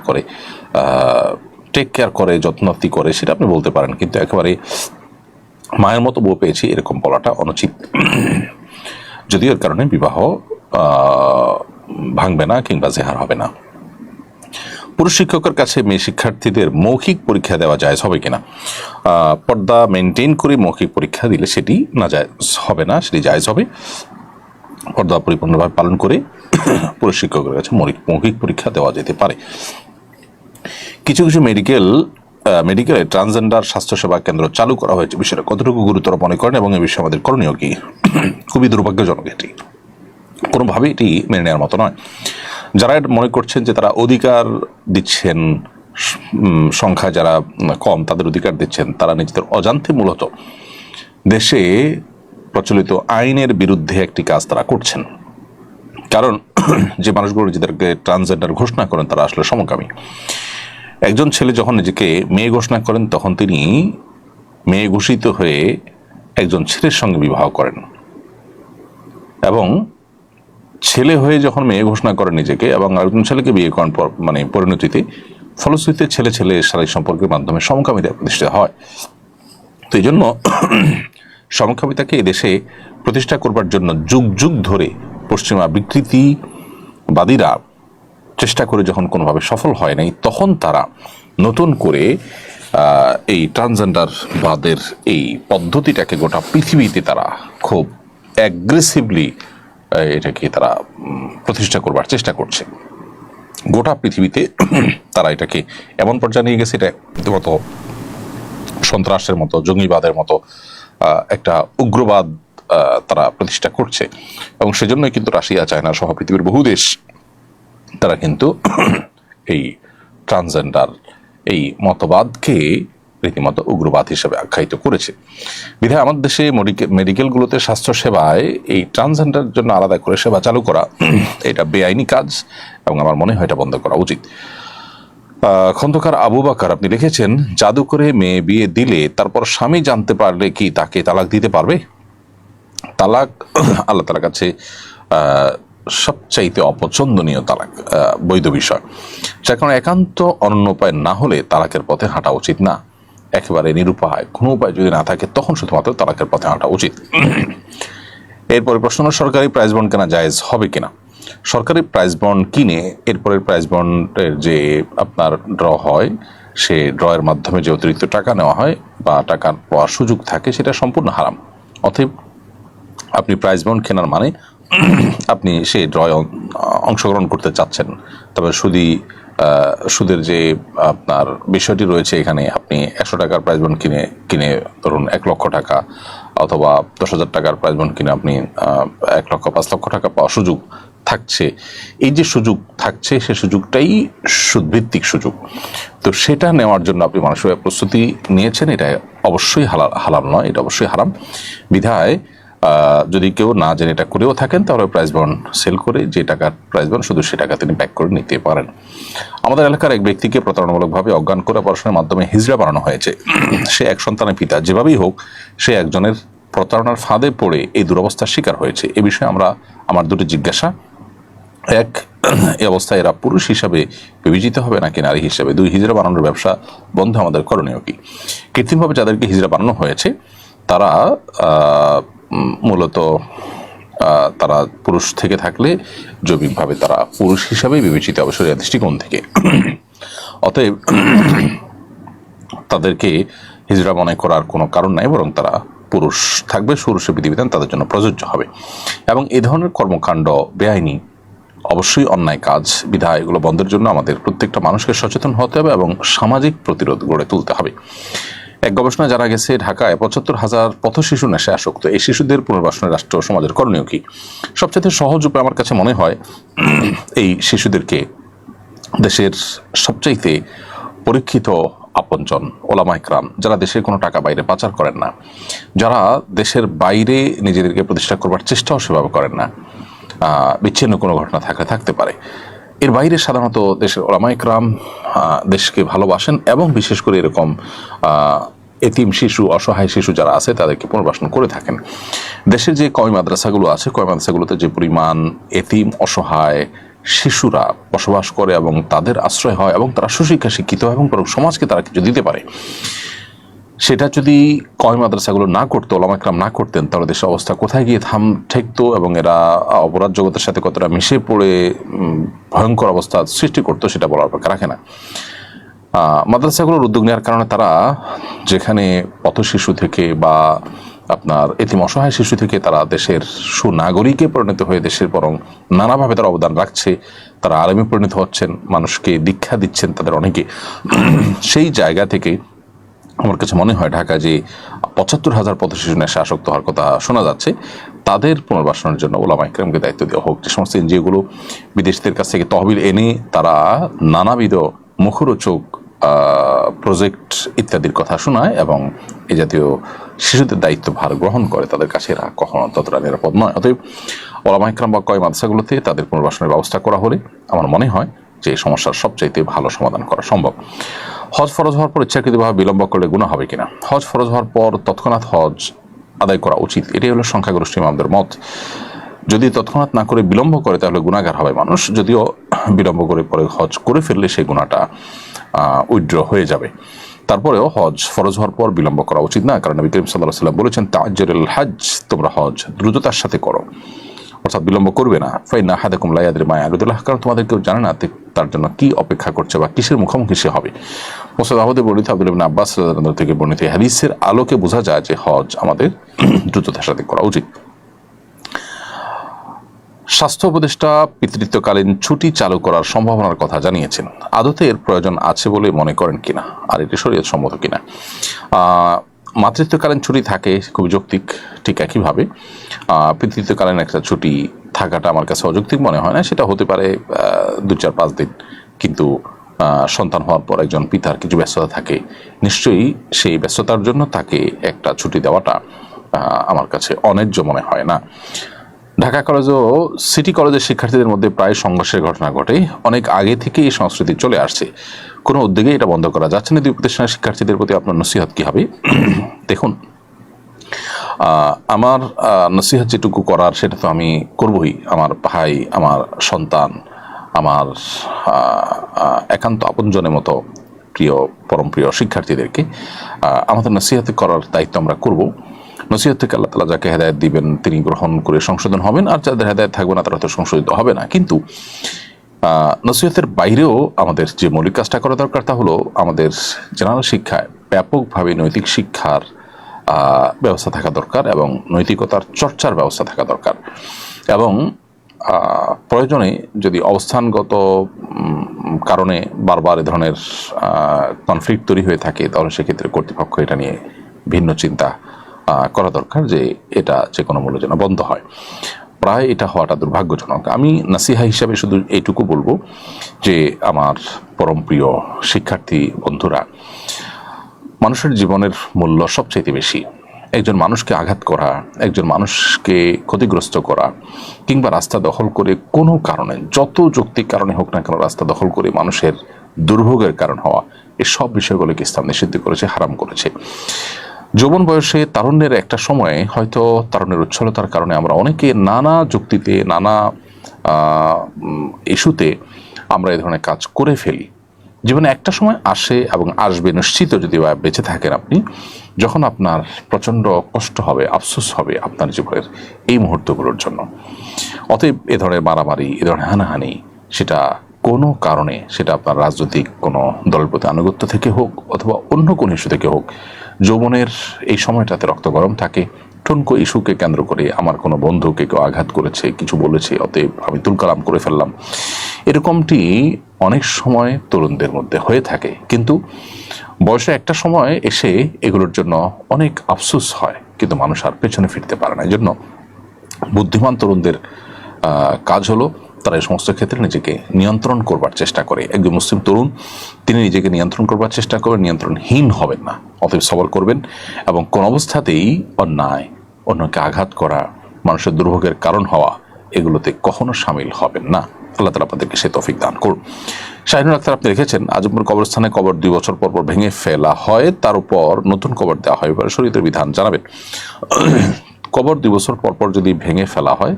করে যত্ন আত্মি করে, সেটা আপনি বলতে পারেন, কিন্তু একেবারে মায়ের মতো বউ পেয়েছি এরকম বলাটা অনুচিত। যদিও এর কারণে বিবাহ ভাঙবে না কিংবা জেহার হবে না। পুরুষ শিক্ষকের কাছে মেয়ে শিক্ষার্থীদের মৌখিক পরীক্ষা দেওয়া জায়েজ হবে কিনা? পর্দা মেনটেন করে মৌখিক পরীক্ষা দিলে সেটি না জায়েজ হবে না, সেটি জায়েজ হবে। পর্দা পরিপূর্ণভাবে পালন করে পুরুষ শিক্ষকের কাছে মৌখিক পরীক্ষা দেওয়া যেতে পারে। কিছু কিছু মেডিকেলে ট্রান্সজেন্ডার স্বাস্থ্যসেবা কেন্দ্র চালু করা হয়েছে, বিষয়টা কতটুকু গুরুতর মনে করেন এবং এই বিষয়ে আমাদের করণীয় কি? খুবই দুর্ভাগ্যজনক, এটি কোনোভাবেই এটি মেনে নেওয়ার মতো নয়। যারা মনে করছেন যে তারা অধিকার দিচ্ছেন, সংখ্যা যারা কম তাদের অধিকার দিচ্ছেন, তারা নিজেদের অজান্তে মূলত দেশে প্রচলিত আইনের বিরুদ্ধে একটি কাজ তারা করছেন। কারণ যে মানুষগুলো নিজেদেরকে ট্রান্সজেন্ডার ঘোষণা করেন তারা আসলে সমকামী। একজন ছেলে যখন নিজেকে মেয়ে ঘোষণা করেন তখন তিনি মেয়ে ঘোষিত হয়ে একজন ছেলের সঙ্গে বিবাহ করেন, এবং ছেলে হয়ে যখন মেয়ে ঘোষণা করেন নিজেকে এবং আরেকজন ছেলেকে বিয়ে করেন মানে পরিণতিতে, ফলশ্রুতিতে ছেলে ছেলে শারীরিক সম্পর্কের মাধ্যমে সমকামিতা প্রতিষ্ঠিত হয়। তো এই জন্য সমকামিতাকে এদেশে প্রতিষ্ঠা করবার জন্য যুগ যুগ ধরে পশ্চিমা বিকৃতিবাদীরা চেষ্টা করে যখন কোনোভাবে সফল হয় নাই, তখন তারা নতুন করে এই ট্রান্সজেন্ডার বাদের এই পদ্ধতিটাকে গোটা পৃথিবীতে তারা খুব অ্যাগ্রেসিভলি এটাকে তারা প্রতিষ্ঠা করবার চেষ্টা করছে। গোটা পৃথিবীতে তারা এটাকে এমন পর্যায়ে নিয়ে গেছে, এটা রীতিমতো সন্ত্রাসের মতো, জঙ্গিবাদের মতো একটা উগ্রবাদ তারা প্রতিষ্ঠা করছে। এবং সেজন্যই কিন্তু রাশিয়া, চায়না সহ পৃথিবীর বহু দেশ তারা কিন্তু এই ট্রান্সজেন্ডার এই মতবাদকে রীতিমতো উগ্রবাদ হিসেবে আখ্যায়িত করেছে। বিধায় আমাদের দেশে মেডিকেলগুলোতে স্বাস্থ্য সেবায় এই ট্রান্সজেন্ডার জন্য আলাদা করে সেবা চালু করা এটা বেআইনি কাজ, এবং আমার মনে হয় এটা বন্ধ করা উচিত। খন্দকার আবু বাকার আপনি লিখেছেন, জাদু করে মেয়ে বিয়ে দিলে তারপর স্বামী জানতে পারলে কি তাকে তালাক দিতে পারবে? তালাক আল্লাহ তাআলার কাছে সবচাইতে অপছন্দনীয় তালাক, বৈধ বিষয়, যার কারণে একান্ত অনন্য উপায় না হলে তালাকের পথে হাঁটা উচিত না। একেবারে নিরুপায় কোনো উপায় যদি না থাকে তখন শুধুমাত্র তালাকের পথে হাঁটা উচিত। এরপরে প্রশ্ন হলো, সরকারি প্রাইজ বন্ড কেনা জায়েজ হবে কিনা? সরকারি প্রাইজ বন্ড কিনে এরপরের প্রাইজ বন্ডের যে আপনার ড্র হয়, সে ড্রয়ের মাধ্যমে যে অতিরিক্ত টাকা নেওয়া হয় বা টাকা পাওয়ার সুযোগ থাকে, সেটা সম্পূর্ণ হারাম। অতএব আপনি প্রাইজ বন্ড কেনার মানে আপনি সেই ড্রয়ে অংশগ্রহণ করতে চাচ্ছেন, তবে সুদের যে আপনার বিষয়টি রয়েছে এখানে, আপনি 100 টাকার প্রাইজ বন্ড কিনে ধরুন 1 লক্ষ টাকা, অথবা 10,000 টাকার প্রাইজ বন্ড কিনে আপনি 1 লক্ষ 5 লক্ষ টাকা পাওয়ার সুযোগ থাকছে। এই যে সুযোগ থাকছে সে সুযোগটাই সুদভিত্তিক সুযোগ। তো সেটা নেওয়ার জন্য আপনি মানসিক প্রস্তুতি নিয়েছেন, এটা অবশ্যই হালাল নয়, এটা অবশ্যই হারাম। বিধায় যদি কেউ না জেনে এটা করেও থাকেন তাহলে প্রাইজ বন্ড সেল করে যে টাকার প্রাইজ বন্ড শুধু সে টাকা তিনি ব্যাক করে নিতে পারেন। আমাদের এলাকার এক ব্যক্তিকে প্রতারণামূলকভাবে অজ্ঞান করে পড়াশোনার মাধ্যমে হিজড়া বানানো হয়েছে। সে এক সন্তানের পিতা, যেভাবেই হোক সে একজনের প্রতারণার ফাঁদে পড়ে এই দুরবস্থার শিকার হয়েছে। এ বিষয়ে আমার দুটি জিজ্ঞাসা: এক, এই অবস্থায় এরা পুরুষ হিসাবে বিবেচিত হবে নাকি নারী হিসাবে? দুই, হিজড়া বানানোর ব্যবসা বন্ধ আমাদের করণীয় কি? কৃত্রিমভাবে যাদেরকে হিজড়া বানানো হয়েছে তারা মূলত তারা পুরুষ থেকে থাকলে জৈবিকভাবে তারা পুরুষ হিসাবে বিবেচিত হবে শরিয়ার দৃষ্টিকোণ থেকে। অতএব তাদেরকে হিজড়া মনে করার কোনো কারণ নাই, বরং তারা পুরুষ থাকবে, পুরুষের বিধিবিধান তাদের জন্য প্রযোজ্য হবে। এবং এই ধরনের কর্মকাণ্ড বেআইনি, অবশ্যই অন্যায় কাজ, বিধায় এগুলো বন্ধের জন্য আমাদের প্রত্যেকটা মানুষকে সচেতন হতে হবে এবং সামাজিক প্রতিরোধ গড়ে তুলতে হবে। এক গবেষণায় জানা গেছে ঢাকায় ৭৫,০০০ পথ শিশু নেশায় আসক্ত। এই শিশুদের পুনর্বাসনে রাষ্ট্র সমাজের করণীয় কি? সবচেয়ে সহজ উপায় আমার কাছে মনে হয় এই শিশুদেরকে দেশের সবচাইতে পরীক্ষিত আপনজন ওলামা ইকরাম, যারা দেশের কোনো টাকা বাইরে পাচার করেন না, যারা দেশের বাইরে নিজেদেরকে প্রতিষ্ঠা করবার চেষ্টাও সেভাবে করেন না, বিচ্ছিন্ন কোনো ঘটনা থাকতে পারে, এর বাইরে সাধারণত দেশের ওলামা ইকরাম দেশকে ভালোবাসেন এবং বিশেষ করে এরকম এতিম শিশু, অসহায় শিশু যারা আছে তাদেরকে পুনর্বাসন করে থাকেন। দেশের যে কওমি মাদ্রাসাগুলো আছে, কওমি মাদ্রাসাগুলোতে যে পরিমাণ এতিম অসহায় শিশুরা বসবাস করে এবং তাদের আশ্রয় হয় এবং তারা সুশিক্ষা শিক্ষিত এবং সমাজকে তারা কিছু দিতে পারে, সেটা যদি কওমি মাদ্রাসাগুলো না করতো, ওলামা ইকরাম না করতেন, তাহলে দেশের অবস্থা কোথায় গিয়ে ঠেকতো এবং এরা অপরাধ জগতের সাথে কতটা মিশে পড়ে ভয়ঙ্কর অবস্থা সৃষ্টি করতো সেটা বলার অপেক্ষা রাখে না। মাদ্রাসাগুলোর উদ্যোগ নেওয়ার কারণে তারা যেখানে পথ শিশু থেকে বা আপনার এতিম অসহায় শিশু থেকে তারা দেশের সুনাগরিকে পরিণত হয়ে দেশের বরং নানাভাবে তারা অবদান রাখছে, তারা আলেমে পরিণত হচ্ছেন, মানুষকে দীক্ষা দিচ্ছেন তাদের অনেকে। সেই জায়গা থেকে আমার কাছে মনে হয় ঢাকা যে ৭৫,০০০ পথ শিশু নেশা আসক্ত হওয়ার কথা শোনা যাচ্ছে, তাদের পুনর্বাসনের জন্য ওলামা ইকরামকে দায়িত্ব দেওয়া হোক। যে সমস্ত এনজিওগুলো বিদেশিদের কাছ থেকে তহবিল এনে তারা নানাবিধ মুখরোচক প্রজেক্ট ইত্যাদির কথা শোনায় এবং এই জাতীয় শিশুদের দায়িত্ব ভার গ্রহণ করে, তাদের কাছে এরা কখনো ততটা নিরাপদ নয়। অতএব ওলামা ইকরাম বা কওমি মাদ্রাসাগুলোতে তাদের পুনর্বাসনের ব্যবস্থা করা হলে আমার মনে হয় যে এই সমস্যার সবচাইতে ভালো সমাধান করা সম্ভব। হজ ফরজ হওয়ার পর ইচ্ছাকৃতভাবে বিলম্ব করলে গুনাহ হবে কিনা? হজ ফরজ হওয়ার পর তৎক্ষণাৎ হজ আদায় করা উচিত, এটাই হলো সংখ্যাগরিষ্ঠ ইমামদের মত। যদি তৎক্ষণাৎ না করে বিলম্ব করে তাহলে গুনাহগার হবে মানুষ, যদিও বিলম্ব করে পরে হজ করে ফেললে সেই গুনাহটা উইথড্র হয়ে যাবে। তারপরেও হজ ফরজ হওয়ার পর বিলম্ব করা উচিত না, কারণ নবী করিম সাল্লাল্লাহু আলাইহি ওয়াসাল্লাম বলেছেন তাআজ্জালুল হজ, তোমরা হজ দ্রুততার সাথে করো, অর্থাৎ বিলম্ব করবে না। ফাইন্না আহাদাকুম লা ইয়াদরি মা ইয়ারুদুল্লাহ, কারণ তোমাদের কেউ জানে না তার জন্য কি অপেক্ষা করছে বা কিসের মুখোমুখি সে হবে। মুসনাদ আহমদে বর্ণিত আব্দুল্লাহ ইবনে আব্বাস রাদিয়াল্লাহু আনহু থেকে বর্ণিত হাদিসের আলোকে বোঝা যায় যে হজ আমাদের দ্রুততার সাথে করা উচিত। স্বাস্থ্য উপদেষ্টা পিতৃত্বকালীন ছুটি চালু করার সম্ভাবনার কথা জানিয়েছেন। আদতে এর প্রয়োজন আছে বলে মনে করেন কিনা, আর এটি শরীয়ত সম্মত কিনা? মাতৃত্বকালীন ছুটি থাকে খুব যৌক্তিক, ঠিক একইভাবে পিতৃত্বকালীন একটা ছুটি থাকাটা আমার কাছে অযৌক্তিক মনে হয় না। সেটা হতে পারে 2-4-5 দিন, কিন্তু সন্তান হওয়ার পর একজন পিতার কিছু ব্যস্ততা থাকে, নিশ্চয়ই সেই ব্যস্ততার জন্য তাকে একটা ছুটি দেওয়াটা আমার কাছে অন্যায্য মনে হয় না। ঢাকা কলেজ ও সিটি কলেজের শিক্ষার্থীদের মধ্যে প্রায় সংঘর্ষের ঘটনা ঘটে, অনেক আগে থেকে এই সংস্কৃতি চলে আসছে, কোনো উদ্যোগে এটা বন্ধ করা যাচ্ছে না। দুই প্রতিষ্ঠানের শিক্ষার্থীদের প্রতি আপনার নসিহত কি হবে? দেখুন, আমার নসিহত যেটুকু করার সেটা তো আমি করবই। আমার ভাই, আমার সন্তান, আমার একান্ত আপনজনের মতো প্রিয় পরম প্রিয় শিক্ষার্থীদেরকে আমাদের নসিহত করার দায়িত্ব আমরা করব। নসিহত থেকে আল্লাহ তাআলা যাকে হেদায়েত দিবেন তিনি গ্রহণ করে সংশোধন হবেন, আর যাদের হেদায়েত থাকবে না তারা তো সংশোধিত হবে না। কিন্তু নসিহতের বাইরেও আমাদের যে মৌলিক কাজটা করা দরকার তা হলো আমাদের জেনারেল শিক্ষায় ব্যাপকভাবে নৈতিক শিক্ষার ব্যবস্থা থাকা দরকার এবং নৈতিকতার চর্চার ব্যবস্থা থাকা দরকার। এবং প্রয়োজনে যদি অবস্থানগত কারণে বারবার এ ধরনের কনফ্লিক্ট তৈরি হয়ে থাকে তাহলে সেক্ষেত্রে কর্তৃপক্ষ এটা নিয়ে ভিন্ন চিন্তা করা দরকার যে এটা যে কোনো মূল্যে যেন বন্ধ হয়। প্রায় এটা হওয়াটা দুর্ভাগ্যজনক। আমি নাসিহা হিসাবে শুধু এইটুকু বলবো যে আমার পরম প্রিয় শিক্ষার্থী বন্ধুরা, মানুষের জীবনের মূল্য সবচেয়ে বেশি একজন মানুষকে আঘাত করা, একজন মানুষকে ক্ষতিগ্রস্ত করা, কিংবা রাস্তা দখল করে কোনো কারণে, যত যৌক্তিক কারণে হোক না কেন, রাস্তা দখল করে মানুষের দুর্ভোগের কারণ হওয়া, এই সব বিষয়গুলোকে ইসলাম নিষিদ্ধ করেছে, হারাম করেছে। যৌবন বয়সে তারুণ্যের একটা সময়ে হয়তো তারুণ্যের উচ্ছলতার কারণে আমরা অনেকে নানা যুক্তিতে, নানা ইস্যুতে আমরা এই ধরনের কাজ করে ফেলি। জীবনে একটা সময় আসে এবং আসবে নিশ্চিত, যদি বেঁচে থাকেন আপনি, যখন আপনার প্রচণ্ড কষ্ট হবে, আফসোস হবে আপনার জীবনের এই মুহূর্তগুলোর জন্য। অতএব এ ধরনের মারামারি, এ ধরনের হানাহানি, সেটা কোনো কারণে, সেটা আপনার রাজনৈতিক কোনো দলের প্রতি আনুগত্য থেকে হোক অথবা অন্য কোনো ইস্যু থেকে হোক, যৌবনের এই সময়টাতে রক্ত গরম থাকে। ঠুনকো ইস্যুকে কেন্দ্র করে আমার কোনো বন্ধুকে কেউ আঘাত করেছে, কিছু বলেছে, অতএব আমি তুলকালাম করে ফেললাম, এরকমটি অনেক সময় তরুণদের মধ্যে হয়ে থাকে। কিন্তু বয়সে একটা সময় এসে এগুলোর জন্য অনেক আফসোস হয়, কিন্তু মানুষ আর পেছনে ফিরতে পারে না। এই জন্য বুদ্ধিমান তরুণদের কাজ হলো তারা এই সমস্ত ক্ষেত্রে নিজেকে নিয়ন্ত্রণ করবার চেষ্টা করে। একজন মুসলিম তরুণ, তিনি নিজেকে নিয়ন্ত্রণ করবার চেষ্টা করবেন, নিয়ন্ত্রণহীন হবেন না, অতএব সবর করবেন এবং কোন অবস্থাতেই অন্যায়, অন্যকে আঘাত করা, মানুষের দুর্ভোগের কারণ হওয়া, এগুলোতে কখনো সামিল হবেন না। আল্লাহ তাআলা আপনাদেরকে সে তৌফিক দান করুন। শাহিনুর আক্তার আপনি লিখেছেন, আজমপুর কবরস্থানে কবর 2 বছর পর পর ভেঙে ফেলা হয়, তার উপর নতুন কবর দেওয়া হয়, এবার শরীয়তের বিধান জানাবেন। কবর 2 বছর পর পর যদি ভেঙে ফেলা হয়,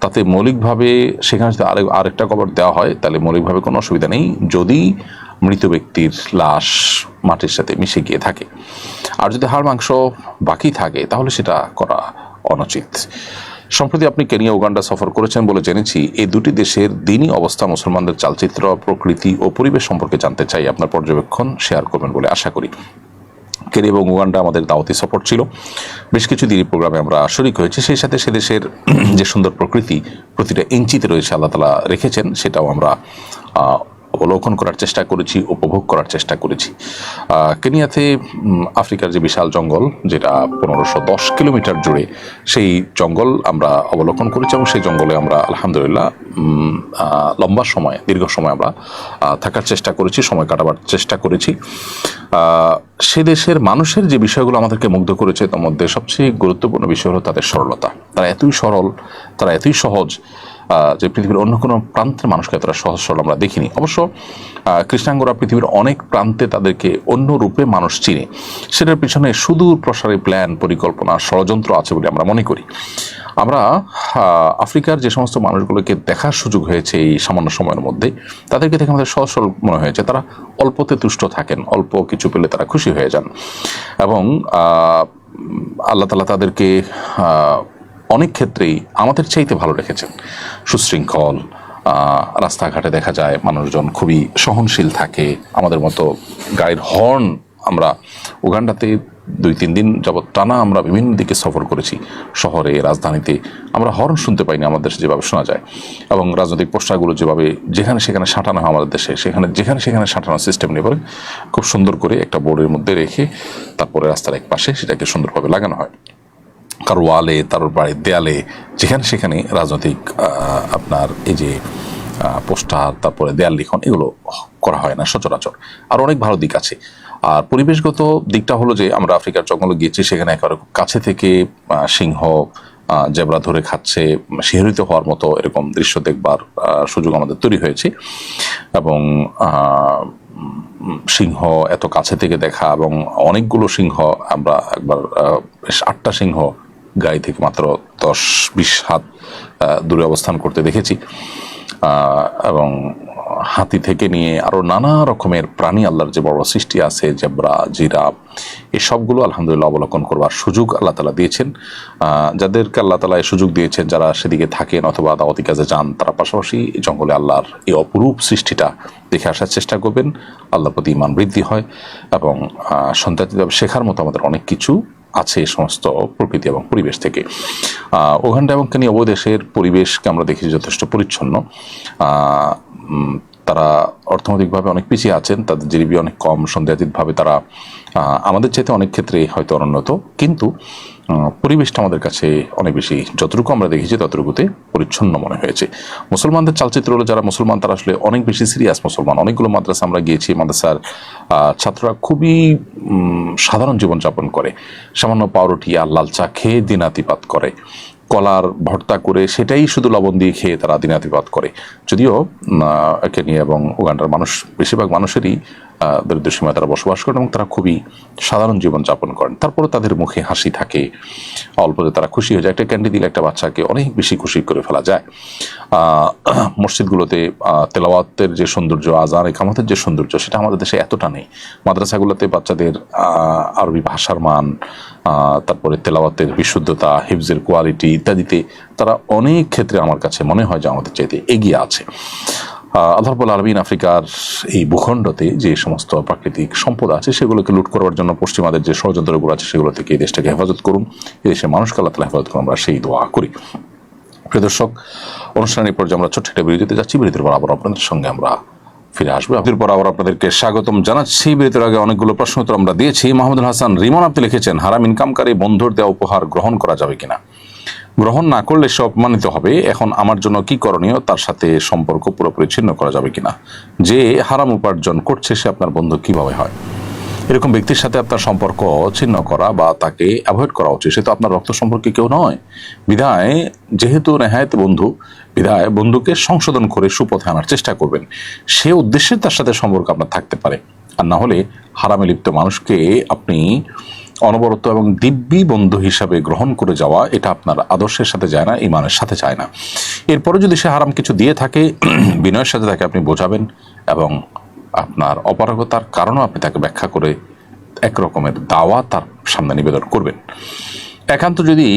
তাতে মৌলিকভাবে সেখানে যদি আরেকটা কবর দেওয়া হয়, তাহলে মৌলিকভাবে কোনো অসুবিধা নেই, যদি মৃত ব্যক্তির লাশ মাটির সাথে মিশে গিয়ে থাকে। আর যদি হাড় মাংস বাকি থাকে, তাহলে সেটা করা অনুচিত। সম্প্রতি আপনি কেনিয়া, উগান্ডা সফর করেছেন বলে জেনেছি। এই দুটি দেশের দিনই অবস্থা, মুসলমানদের চালচিত্র, প্রকৃতি ও পরিবেশ সম্পর্কে জানতে চাই। আপনার পর্যবেক্ষণ শেয়ার করবেন বলে আশা করি। কেনিয়া এবং উগান্ডা আমাদের দাওয়াতি সফর ছিল, বেশ কিছু দিনই প্রোগ্রামে আমরা শরিক হয়েছি। সেই সাথে সে দেশের যে সুন্দর প্রকৃতি প্রতিটা ইঞ্চিতে রয়েছে আল্লাহ তাআলা রেখেছেন, সেটাও আমরা অবলোকন করার চেষ্টা করেছি, উপভোগ করার চেষ্টা করেছি। কেনিয়াতে আফ্রিকার যে বিশাল জঙ্গল, যেটা 1510 কিলোমিটার জুড়ে, সেই জঙ্গল আমরা অবলোকন করেছি এবং সেই জঙ্গলে আমরা আলহামদুলিল্লাহ লম্বা সময়, দীর্ঘ সময় আমরা থাকার চেষ্টা করেছি, সময় কাটাবার চেষ্টা করেছি। সে দেশের মানুষের যে বিষয়গুলো আমাদেরকে মুগ্ধ করেছে, তার মধ্যে সবচেয়ে গুরুত্বপূর্ণ বিষয় হলো তাদের সরলতা। তারা এতই সরল, তারা এতই সহজ, যে পৃথিবীর অন্য কোনো প্রান্তের মানুষকে এতটা সহজ সরল আমরা দেখিনি। অবশ্য কৃষ্ণাঙ্গরা পৃথিবীর অনেক প্রান্তে তাদেরকে অন্য রূপে মানুষ চিনে, সেটার পিছনে সুদূর প্রসারী প্ল্যান, পরিকল্পনা, ষড়যন্ত্র আছে বলে আমরা মনে করি। আমরা আফ্রিকার যে সমস্ত মানুষগুলোকে দেখার সুযোগ হয়েছে এই সামান্য সময়ের মধ্যে, তাদেরকে দেখে আমাদের সহজ সরল মনে হয়েছে। তারা অল্পতে তুষ্ট থাকেন, অল্প কিছু পেলে তারা খুশি হয়ে যান, এবং আল্লাহ তাআলা তাদেরকে অনেক ক্ষেত্রেই আমাদের চাইতে ভালো রেখেছেন। সুশৃঙ্খল, রাস্তাঘাটে দেখা যায় মানুষজন খুবই সহনশীল থাকে। আমাদের মতো গাড়ির হর্ন, আমরা উগান্ডাতে 2-3 দিন যাবৎ টানা আমরা বিভিন্ন দিকে সফর করেছি, শহরে, রাজধানীতে, আমরা হর্ন শুনতে পাইনি আমাদের দেশে যেভাবে শোনা যায়। এবং রাজনৈতিক পোস্টারগুলো যেভাবে যেখানে সেখানে সাঁটানো হয় আমাদের দেশে, যেখানে সেখানে সাঁটানোর সিস্টেম নিয়ে পরে খুব সুন্দর করে একটা বোর্ডের মধ্যে রেখে তারপরে রাস্তার এক পাশে সেটাকে সুন্দরভাবে লাগানো হয়। কারো ওয়ালে, তার বাড়ির দেয়ালে, যেখানে সেখানে রাজনৈতিক আপনার এই যে পোস্টার, তারপরে দেয়াল লিখন, এগুলো করা হয় না সচরাচর। আর অনেক ভালো দিক আছে। আর পরিবেশগত দিকটা হলো যে আমরা আফ্রিকার জঙ্গলে গিয়েছি, সেখানে একেবারে কাছে থেকে সিংহ, জেব্রা ধরে খাচ্ছে, শিহরিত হওয়ার মতো এরকম দৃশ্য দেখবার সুযোগ আমাদের তৈরি হয়েছে। এবং সিংহ এত কাছে থেকে দেখা, এবং অনেকগুলো সিংহ, আমরা একবার 8টা সিংহ গাড়ি থেকে মাত্র 10-20 হাত দূরে অবস্থান করতে দেখেছি। এবং হাতি থেকে নিয়ে আরো নানা রকমের প্রাণী, আল্লাহর যে বড় সৃষ্টি আছে, জেব্রা, জিরাফ, এই সবগুলো আলহামদুলিল্লাহ অবলোকন করবার সুযোগ আল্লাহ তাআলা দিয়েছেন। যাদেরকে আল্লাহ তাআলা এই সুযোগ দিয়েছেন, যারা সেদিকে থাকেন অথবা দাওয়াতি কাজে যান, তারা পাশাপাশি জঙ্গলে আল্লাহর এই অপরূপ সৃষ্টিটা দেখে আসার চেষ্টা করবেন। আল্লাহর প্রতি ঈমান বৃদ্ধি হয় এবং সন্তানভাবে শেখার মতো আমাদের অনেক কিছু আছে এই সমস্ত প্রকৃতি এবং পরিবেশ থেকে। উগান্ডা এবং কেনিয়া উভয় দেশের পরিবেশকে আমরা দেখি যথেষ্ট পরিচ্ছন্ন। তারা অর্থনৈতিকভাবে অনেক পিছিয়ে আছেন, তাদের জিডিপি অনেক কম, সন্দেহাতীতভাবে তারা আমাদের চাইতে অনেক ক্ষেত্রে হয়তো অনুন্নত, কিন্তু পরিবেশটা আমাদের কাছে অনেক বেশি, যতটুকু আমরা দেখেছি ততটুকুতে পরিচ্ছন্ন মনে হয়েছে। মুসলমানদের চালচিত্র হলো, যারা মুসলমান তারা আসলে অনেক বেশি সিরিয়াস মুসলমান। অনেকগুলো মাদ্রাসা আমরা গিয়েছি, মাদ্রাসার ছাত্ররা খুবই সাধারণ জীবনযাপন করে, সামান্য পাউরুটি আর লাল চা খেয়ে দিনাতিপাত করে, কলার ভর্তা করে সেটাই শুধু লবণ দিয়ে খেয়ে তারা দিনাতিপাত করে। যদিও কেনিয়া এবং উগান্ডার মানুষ, বেশিরভাগ মানুষেরই দরিদ্র সীমায় তারা বসবাস করেন এবং তারা খুবই সাধারণ জীবনযাপন করেন, তারপরে তাদের মুখে হাসি থাকে, অল্পতে তারা খুশি হয়ে যায়। একটা ক্যান্ডি দিলে একটা বাচ্চাকে অনেক বেশি খুশি করে ফেলা যায়। মসজিদগুলোতে তেলাওয়াতের যে সৌন্দর্য, আজান ইকামতের যে সৌন্দর্য, সেটা আমাদের দেশে এতটা নেই। মাদ্রাসাগুলোতে বাচ্চাদের আরবি ভাষার মান, তারপরে তেলাওয়াতের বিশুদ্ধতা, হিফজের কোয়ালিটি ইত্যাদিতে তারা অনেক ক্ষেত্রে আমার কাছে মনে হয় যে আমাদের চাইতে এগিয়ে আছে। আল্লাহ রাব্বুল আলামিন আফ্রিকার এই ভূখণ্ডতে যে সমস্ত প্রাকৃতিক সম্পদ আছে সেগুলোকে লুট করার জন্য পশ্চিমাদের যে ষড়যন্ত্রগুলো আছে সেগুলো থেকে এই দেশটাকে হেফাজত করুন, এই দেশের মানুষকে আল্লাহ তাআলা হেফাজত করুন, আমরা সেই দোয়া করি। প্রিয় দর্শক, অনুষ্ঠানের পর যে আমরা ছোট্ট একটা বিরতিতে যাচ্ছি, বিরতির পর আবার আপনাদের সঙ্গে আমরা ফিরে আসবো। আপনাদের পর আবার আপনাদেরকে স্বাগতম জানাচ্ছি। বিরতির আগে অনেকগুলো প্রশ্ন উত্তর আমরা দিয়েছি। মাহমুদুল হাসান রিমন আপনি লিখেছেন, হারাম ইনকামকারী বন্ধুর দেওয়া উপহার গ্রহণ করা যাবে কিনা? গ্রহণ না করলে সে অপমানিত হবে। এখন আমার জন্য কি করণীয়? তার সাথে সম্পর্ক পুরোপুরি ছিন্ন করা যাবে কিনা? যে হারাম উপার্জন করছে সে আপনার বন্ধু কিভাবে হয়? এরকম ব্যক্তির সাথে আপনার সম্পর্ক ছিন্ন করা বা তাকে অ্যাভয়েড করা উচিত। সে তো আপনার রক্ত সম্পর্কে কেউ নয়। বিধায় যেহেতু নেহায়েত বন্ধু, বিধায় বন্ধুকে সংশোধন করে সুপথে আনার চেষ্টা করবেন। সে উদ্দেশ্যে তার সাথে সম্পর্ক আপনার থাকতে পারে, আর না হলে হারামে লিপ্ত মানুষকে আপনি অনবরত এবং দিব্যি বন্ধু হিসাবে গ্রহণ করে যাওয়া, এটা আপনার আদর্শের সাথে যায় না, ইমানের সাথে যায় না। এরপরে যদি সে হারাম কিছু দিয়ে থাকে, বিনয়ের সাথে তাকে আপনি বোঝাবেন এবং আপনার অপারগতার কারণও আপনি তাকে ব্যাখ্যা করে এক রকমের দাওয়া তার সামনে নিবেদন করবেন। একান্ত যদি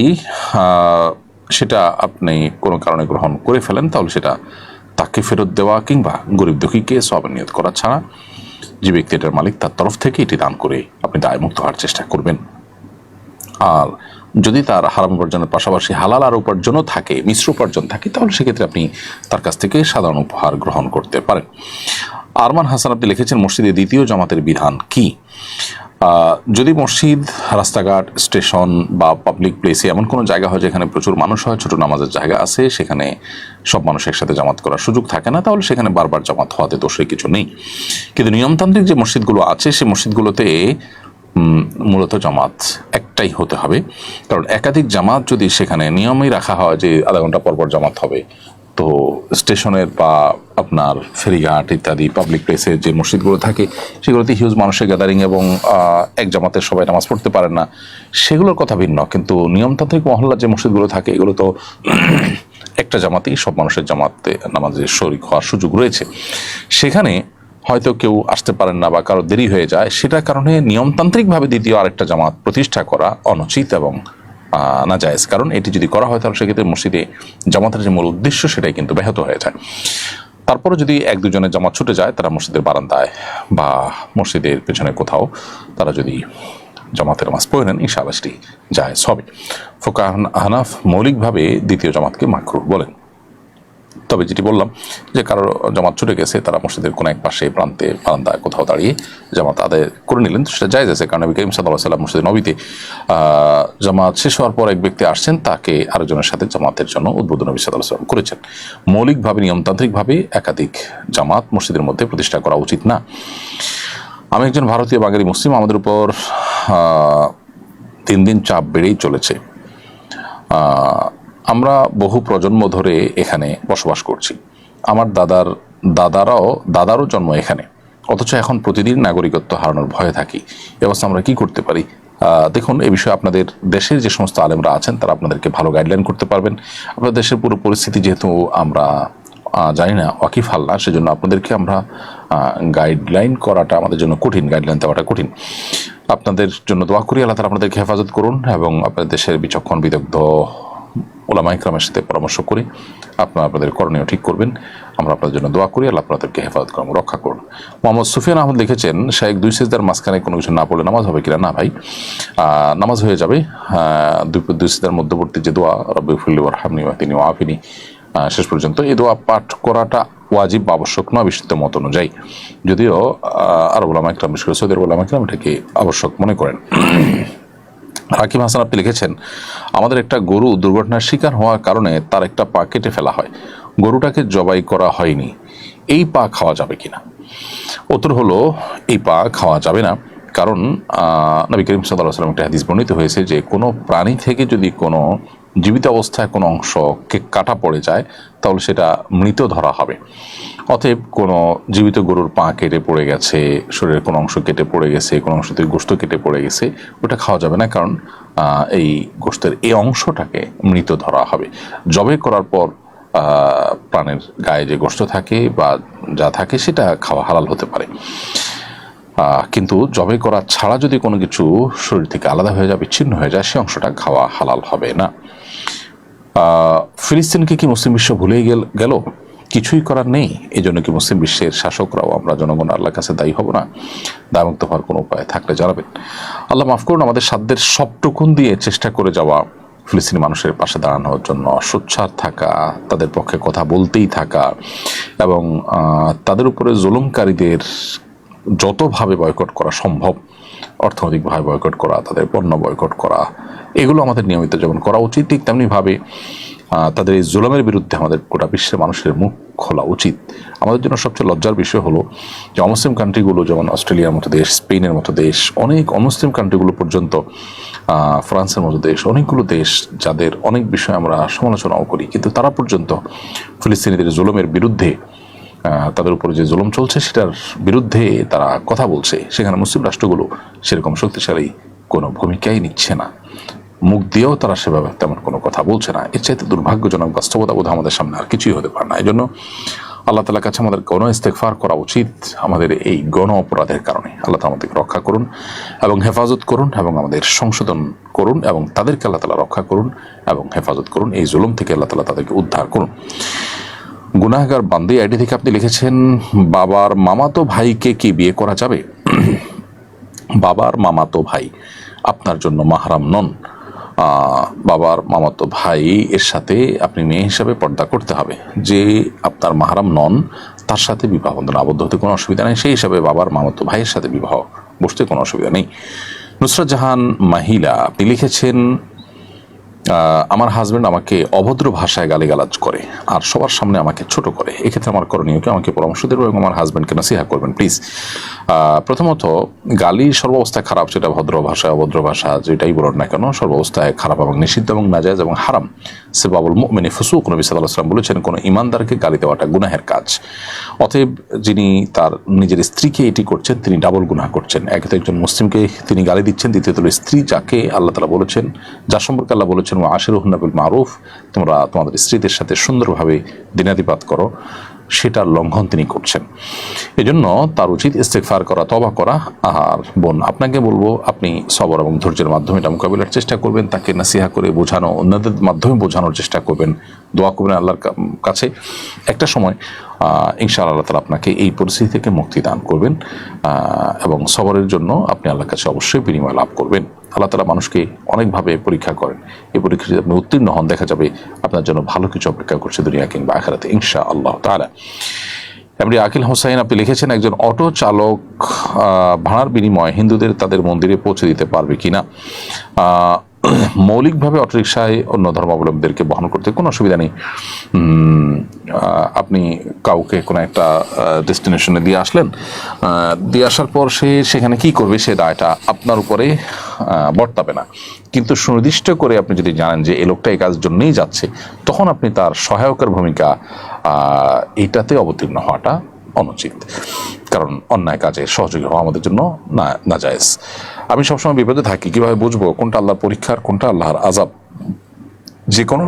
সেটা আপনি কোনো কারণে গ্রহণ করে ফেলেন, তাহলে সেটা তাকে ফেরত দেওয়া কিংবা গরিব দুঃখীকে সওয়াবের নিয়ত করা ছাড়া, যে ব্যক্তি এটার মালিক তার তরফ থেকে এটি দান করে আপনি দায়মুক্ত হওয়ার চেষ্টা করবেন। আর যদি তার হারাম উপার্জনের পাশাপাশি হালাল আর উপার্জনও থাকে, মিশ্র উপার্জন থাকে, তাহলে সেক্ষেত্রে আপনি তার কাছ থেকে সাধারণ উপহার গ্রহণ করতে পারেন। আরমান হাসান আপনি লিখেছেন, মসজিদে দ্বিতীয় জামাতের বিধান কি? যদি মসজিদ, রাস্তাঘাট, স্টেশন বা পাবলিক প্লেসে এমন কোনো জায়গা হয় যেখানে প্রচুর মানুষ হয়, ছোট নামাজের জায়গা আছে, সেখানে সব মানুষ একসাথে জামাত করার সুযোগ থাকে না, তাহলে সেখানে বারবার জামাত হওয়াতে দোষের কিছু নেই। কিন্তু নিয়মতান্ত্রিক যে মসজিদগুলো আছে সেই মসজিদগুলোতে মূলত জামাত একটাই হতে হবে। কারণ একাধিক জামাত যদি সেখানে নিয়মই রাখা হয় যে আধা ঘন্টা পরপর জামাত হবে, তো স্টেশনের বা আপনার ফেরিঘাট ইত্যাদি পাবলিক প্লেসের যে মসজিদগুলো থাকে সেগুলোতে হিউজ মানুষের গ্যাদারিং এবং এক জামাতের সবাই নামাজ পড়তে পারেন না, সেগুলোর কথা ভিন্ন। কিন্তু নিয়মতান্ত্রিক মহল্লার যে মসজিদগুলো থাকে এগুলো তো একটা জামাতেই সব মানুষের জামাতে নামাজের শরীক হওয়ার সুযোগ রয়েছে। সেখানে হয়তো কেউ আসতে পারেন না বা কারো দেরি হয়ে যায়, সেটার কারণে নিয়মতান্ত্রিকভাবে দ্বিতীয় আরেকটা জামাত প্রতিষ্ঠা করা অনুচিত এবং নাজায়েজ। কারণ এটি যদি করা হয় তাহলে সেক্ষেত্রে মসজিদে জামাতের যে মূল উদ্দেশ্য সেটাই কিন্তু ব্যাহত হয়ে যায়। তারপরে যদি এক দুজনের জামাত ছুটে যায়, তারা মসজিদের বারান্দায় বা মসজিদের পেছনে কোথাও তারা যদি জামাতের নামাজ পড়ে নেন, ইনশাআল্লাহ সেটি জায়েজ হবে। ফুকাহা হানাফ মৌলিকভাবে দ্বিতীয় জামাতকে মাকরুহ বলেন। তবে যেটি বললাম যে কারো জামাত ছুটে গেছে, তারা মসজিদের কোনো এক পাশে প্রান্তে বারান্দায় কোথাও দাঁড়িয়ে জামাত আদায় করে নিলেন, তো সেটা জায়েজ আছে। কারণ নবী করিম সাল্লাল্লাহু আলাইহি ওয়াসাল্লাম মসজিদ নবীতে জামাত শেষ হওয়ার পর এক ব্যক্তি আসছেন, তাকে আরেকজনের সাথে জামাতের জন্য উদ্বোধন নবী সাল্লাল্লাহু আলাইহি ওয়াসাল্লাম করেছেন। মৌলিকভাবে নিয়মতান্ত্রিকভাবে একাধিক জামাত মসজিদের মধ্যে প্রতিষ্ঠা করা উচিত না। আমি একজন ভারতীয় বাঙালি মুসলিম, আমাদের উপর দিন দিন চাপ বেড়েই চলেছে। আমরা বহু প্রজন্ম ধরে এখানে বসবাস করছি। আমার দাদারও জন্ম এখানে, অথচ এখন প্রতিদিন নাগরিকত্ব হারানোর ভয়ে থাকি। এ অবস্থা আমরা কি করতে পারি? দেখুন, এই বিষয়ে আপনাদের দেশের যে সমস্ত আলেমরা আছেন তারা আপনাদেরকে ভালো গাইডলাইন করতে পারবেন। আপনাদের দেশের পুরো পরিস্থিতি যেহেতু আমরা জানি না, ওয়াকিফ হাল না, সেজন্য আপনাদেরকে আমরা গাইডলাইন করাটা আমাদের জন্য কঠিন, গাইডলাইন দেওয়াটা কঠিন। আপনাদের জন্য দোয়া করি, আল্লাহ তাআলা আপনাদেরকে হেফাজত করুন এবং আপনাদের দেশের বিচক্ষণ বিদগ্ধ ওলামা ইকরামের সাথে পরামর্শ করে আপনাদের করণীয় ঠিক করবেন। আমরা আপনাদের জন্য দোয়া করি, আল্লাহ আপনাদেরকে হেফাজত করুন, রক্ষা করুন। মোহাম্মদ সুফিয়ান আহমদ লিখেছেন, শায়েখ দুই সিজদার মাঝখানে কোনো কিছু না পড়লে নামাজ হবে কিনা? না ভাই, নামাজ হয়ে যাবে। দুই সিজদার মধ্যবর্তী যে দোয়া, রব্বি ফিরলি ওয়ারহামনি ওয়াহদিনি ওয়াআফিনি, শেষ পর্যন্ত। এই দোয়া পাঠ করাটা ওয়াজিব বা আবশ্যক নয় বিশুদ্ধ মত অনুযায়ী, যদিও আরব উলামা ইকরাম বিশেষ করে সৌদি আরব উলামা ইকরাম এটাকে আবশ্যক মনে করেন। হাকিম হাসান আপনি লিখেছেন, আমাদের একটা গরু দুর্ঘটনার শিকার হওয়ার কারণে তার একটা পা কেটে ফেলা হয়, গরুটাকে জবাই করা হয়নি, এই পা খাওয়া যাবে কিনা? উত্তর হলো, এই পা খাওয়া যাবে না। কারণ নবী করিম সাল্লাল্লাহু আলাইহি ওয়াসাল্লাম একটা হাদিস বর্ণিত হয়েছে যে কোনো প্রাণী থেকে যদি কোনো জীবিত অবস্থায় কোনো অংশকে কাটা পড়ে যায় তাহলে সেটা মৃত ধরা হবে। অতএব কোনো জীবিত গরুর পা কেটে পড়ে গেছে, শরীরের কোনো অংশ কেটে পড়ে গেছে, কোনো অংশ থেকে গোশত কেটে পড়ে গেছে, ওটা খাওয়া যাবে না, কারণ এই গোশতের এই অংশটাকে মৃত ধরা হবে। জবাই করার পর প্রাণের গায়ে যে গোশত থাকে বা যা থাকে সেটা খাওয়া হালাল হতে পারে, কিন্তু জবাই করা ছাড়া যদি কোনো কিছু শরীর থেকে আলাদা হয়ে যায়, বিচ্ছিন্ন হয়ে যায়, সে অংশটা খাওয়া হালাল হবে না। ফিলিস্তিনকে কি মুসলিম বিশ্ব ভুলেই গেল? কিছুই করার নেই। এই জন্য কি মুসলিম বিশ্বের শাসকরাও আমরা জনগণ আল্লাহর কাছে দায়ী হব না? দায়মুক্ত হওয়ার কোনো উপায় থাকলে জানাবেন। আল্লাহ মাফ করুন, আমাদের সাধ্যের সবটুকুন দিয়ে চেষ্টা করে যাওয়া, ফিলিস্তিনি মানুষের পাশে দাঁড়ানোর জন্য সোচ্চার থাকা, তাদের পক্ষে কথা বলতেই থাকা এবং তাদের উপরে জুলুমকারীদের যতভাবে বয়কট করা সম্ভব, অর্থনৈতিকভাবে বয়কট করা, তাদের পণ্য বয়কট করা, এগুলো আমাদের নিয়মিত যেমন করা উচিত, ঠিক তেমনিভাবে তাদের এই জুলুমের বিরুদ্ধে আমাদের গোটা বিশ্বের মানুষের মুখ খোলা উচিত। আমাদের জন্য সবচেয়ে লজ্জার বিষয় হলো যে অমুসলিম কান্ট্রিগুলো, যেমন অস্ট্রেলিয়ার মতো দেশ, স্পেনের মতো দেশ, অনেক অমুসলিম কান্ট্রিগুলো পর্যন্ত, ফ্রান্সের মতো দেশ, অনেকগুলো দেশ যাদের অনেক বিষয় আমরা সমালোচনাও করি, কিন্তু তারা পর্যন্ত ফিলিস্তিনিদের জুলুমের বিরুদ্ধে, তাদের উপরে যে জুলুম চলছে সেটার বিরুদ্ধে তারা কথা বলছে। সেখানে মুসলিম রাষ্ট্রগুলো সেরকম শক্তিশালী কোনো ভূমিকাই নিচ্ছে না, মুখ দিয়েও তারা সেভাবে তেমন কোনো কথা বলছে না। এর চাইতে দুর্ভাগ্যজনক বাস্তবতা বোধ আমাদের সামনে আর কিছুই হতে পারে না। এই জন্য আল্লাহ তাআলার কাছে আমাদের গণ ইস্তেগফার করা উচিত আমাদের এই গণ অপরাধের কারণে। আল্লাহ তাআলা আমাদেরকে রক্ষা করুন এবং হেফাজত করুন এবং আমাদের সংশোধন করুন এবং তাদেরকে আল্লাহ তাআলা রক্ষা করুন এবং হেফাজত করুন। এই জুলুম থেকে আল্লাহ তাআলা তাদেরকে উদ্ধার করুন। গুনাহগার বান্দি আইডি থেকে আপনি লিখেছেন, বাবার মামাতো ভাইকে কি বিয়ে করা যাবে? বাবার মামাতো ভাই আপনার জন্য মাহরাম নন। বাবার মামাতো ভাই এর সাথে আপনি মেয়ে হিসাবে পর্দা করতে হবে। যে আপনার মাহরাম নন তার সাথে বিবাহ বন্ধনে আবদ্ধ হতে কোনো অসুবিধা নেই, সেই হিসাবে বাবার মামাতো ভাইয়ের সাথে বিবাহ বসতে কোনো অসুবিধা নেই। নুসরাত জাহান মাহিলা আপনি লিখেছেন, আমার হাজব্যান্ড আমাকে অভদ্র ভাষায় গালিগালাজ করে আর সবার সামনে আমাকে ছোট করে, এক্ষেত্রে আমার করণীয় কি? আমাকে পরামর্শ দেবেন এবং আমার হাজব্যান্ডকে নসিহা করবেন প্লিজ। প্রথমত, গালি সর্বাবস্থায় খারাপ, সেটা ভদ্র ভাষায় অভদ্র ভাষা যেটাই বলুন না কেন, সর্বাবস্থায় খারাপ এবং নিষিদ্ধ এবং নাজায়েজ এবং হারাম। সিবাবুল মুমিনি ফুসুক, নবী সাল্লাল্লাহু আলাইহি ওয়াসাল্লাম বলেছেন কোনো ইমানদারকে গালি দেওয়াটা গুনাহের কাজ। অতএব যিনি তার নিজের স্ত্রীকে এটি করছেন তিনি ডাবল গুনাহ করছেন। একে তো একজন মুসলিমকে তিনি গালি দিচ্ছেন, দ্বিতীয়ত স্ত্রী যাকে আল্লাহ তাআলা বলেছেন, যার সম্পর্কে আল্লাহ বলেছেন ওয়া আশিরুহুন্না বিল মারুফ, তোমরা তোমাদের স্ত্রীদের সাথে সুন্দরভাবে দিনাতিপাত করো, সেটার লঙ্ঘন তিনি করছেন। এজন্য তার উচিত ইস্তেগফার করা, তওবা করা। আর বোন, আপনাকে বলবো আপনি সবর এবং ধৈর্যের মাধ্যমে এটা মোকাবিলার চেষ্টা করবেন, তাকে নাসিহা করে বোঝানো, অন্যদের মাধ্যমে বোঝানোর চেষ্টা করবেন, দোয়া করবেন আল্লাহর কাছে। একটা সময় ইনশাআল্লাহ আল্লাহ তাআলা আপনাকে এই পরিস্থিতি থেকে মুক্তি দান করবেন এবং সবরের জন্য আপনি আল্লাহর কাছে অবশ্যই বিনিময় লাভ করবেন। আল্লাহ তাআলা মানুষকে অনেকভাবে পরীক্ষা করেন, এই পরীক্ষা যদি আপনি উত্তীর্ণ হন দেখা যাবে আপনার জন্য ভালো কিছু অপেক্ষা করছে দুনিয়া কিংবা আখিরাতে ইনশাআল্লাহ তাআলা। এমডি আকিল হোসাইন আপনি লিখেছেন, একজন অটো চালক ভাড়ার বিনিময়ে হিন্দুদের তাদের মন্দিরে পৌঁছে দিতে পারবে কিনা? মৌলিকভাবে অটোরিকশায় অন্য ধর্মাবলম্বীদেরকে বহন করতে কোনো অসুবিধা নেই। আপনি কাউকে কোনো একটা ডেস্টিনেশনে দিয়ে আসলেন, দিয়ে আসার পর সে সেখানে কি করবে সে দায়টা আপনার উপরে বর্তাবে না, কিন্তু সুনির্দিষ্ট করে আপনি যদি জানেন যে এই লোকটা এই কাজের জন্যই যাচ্ছে, তখন আপনি তার সহায়কের ভূমিকা এটাতে অবতীর্ণ হওয়াটা অনুচিত, কারণ অন্যায় কাজে সহযোগী হওয়া আমাদের জন্য নাজায়েজ। আমি সবসময় বিপদে থাকি, কিভাবে বুঝবো কোনটা আল্লাহর পরীক্ষার কোনটা আল্লাহর আযাব? যে কোনো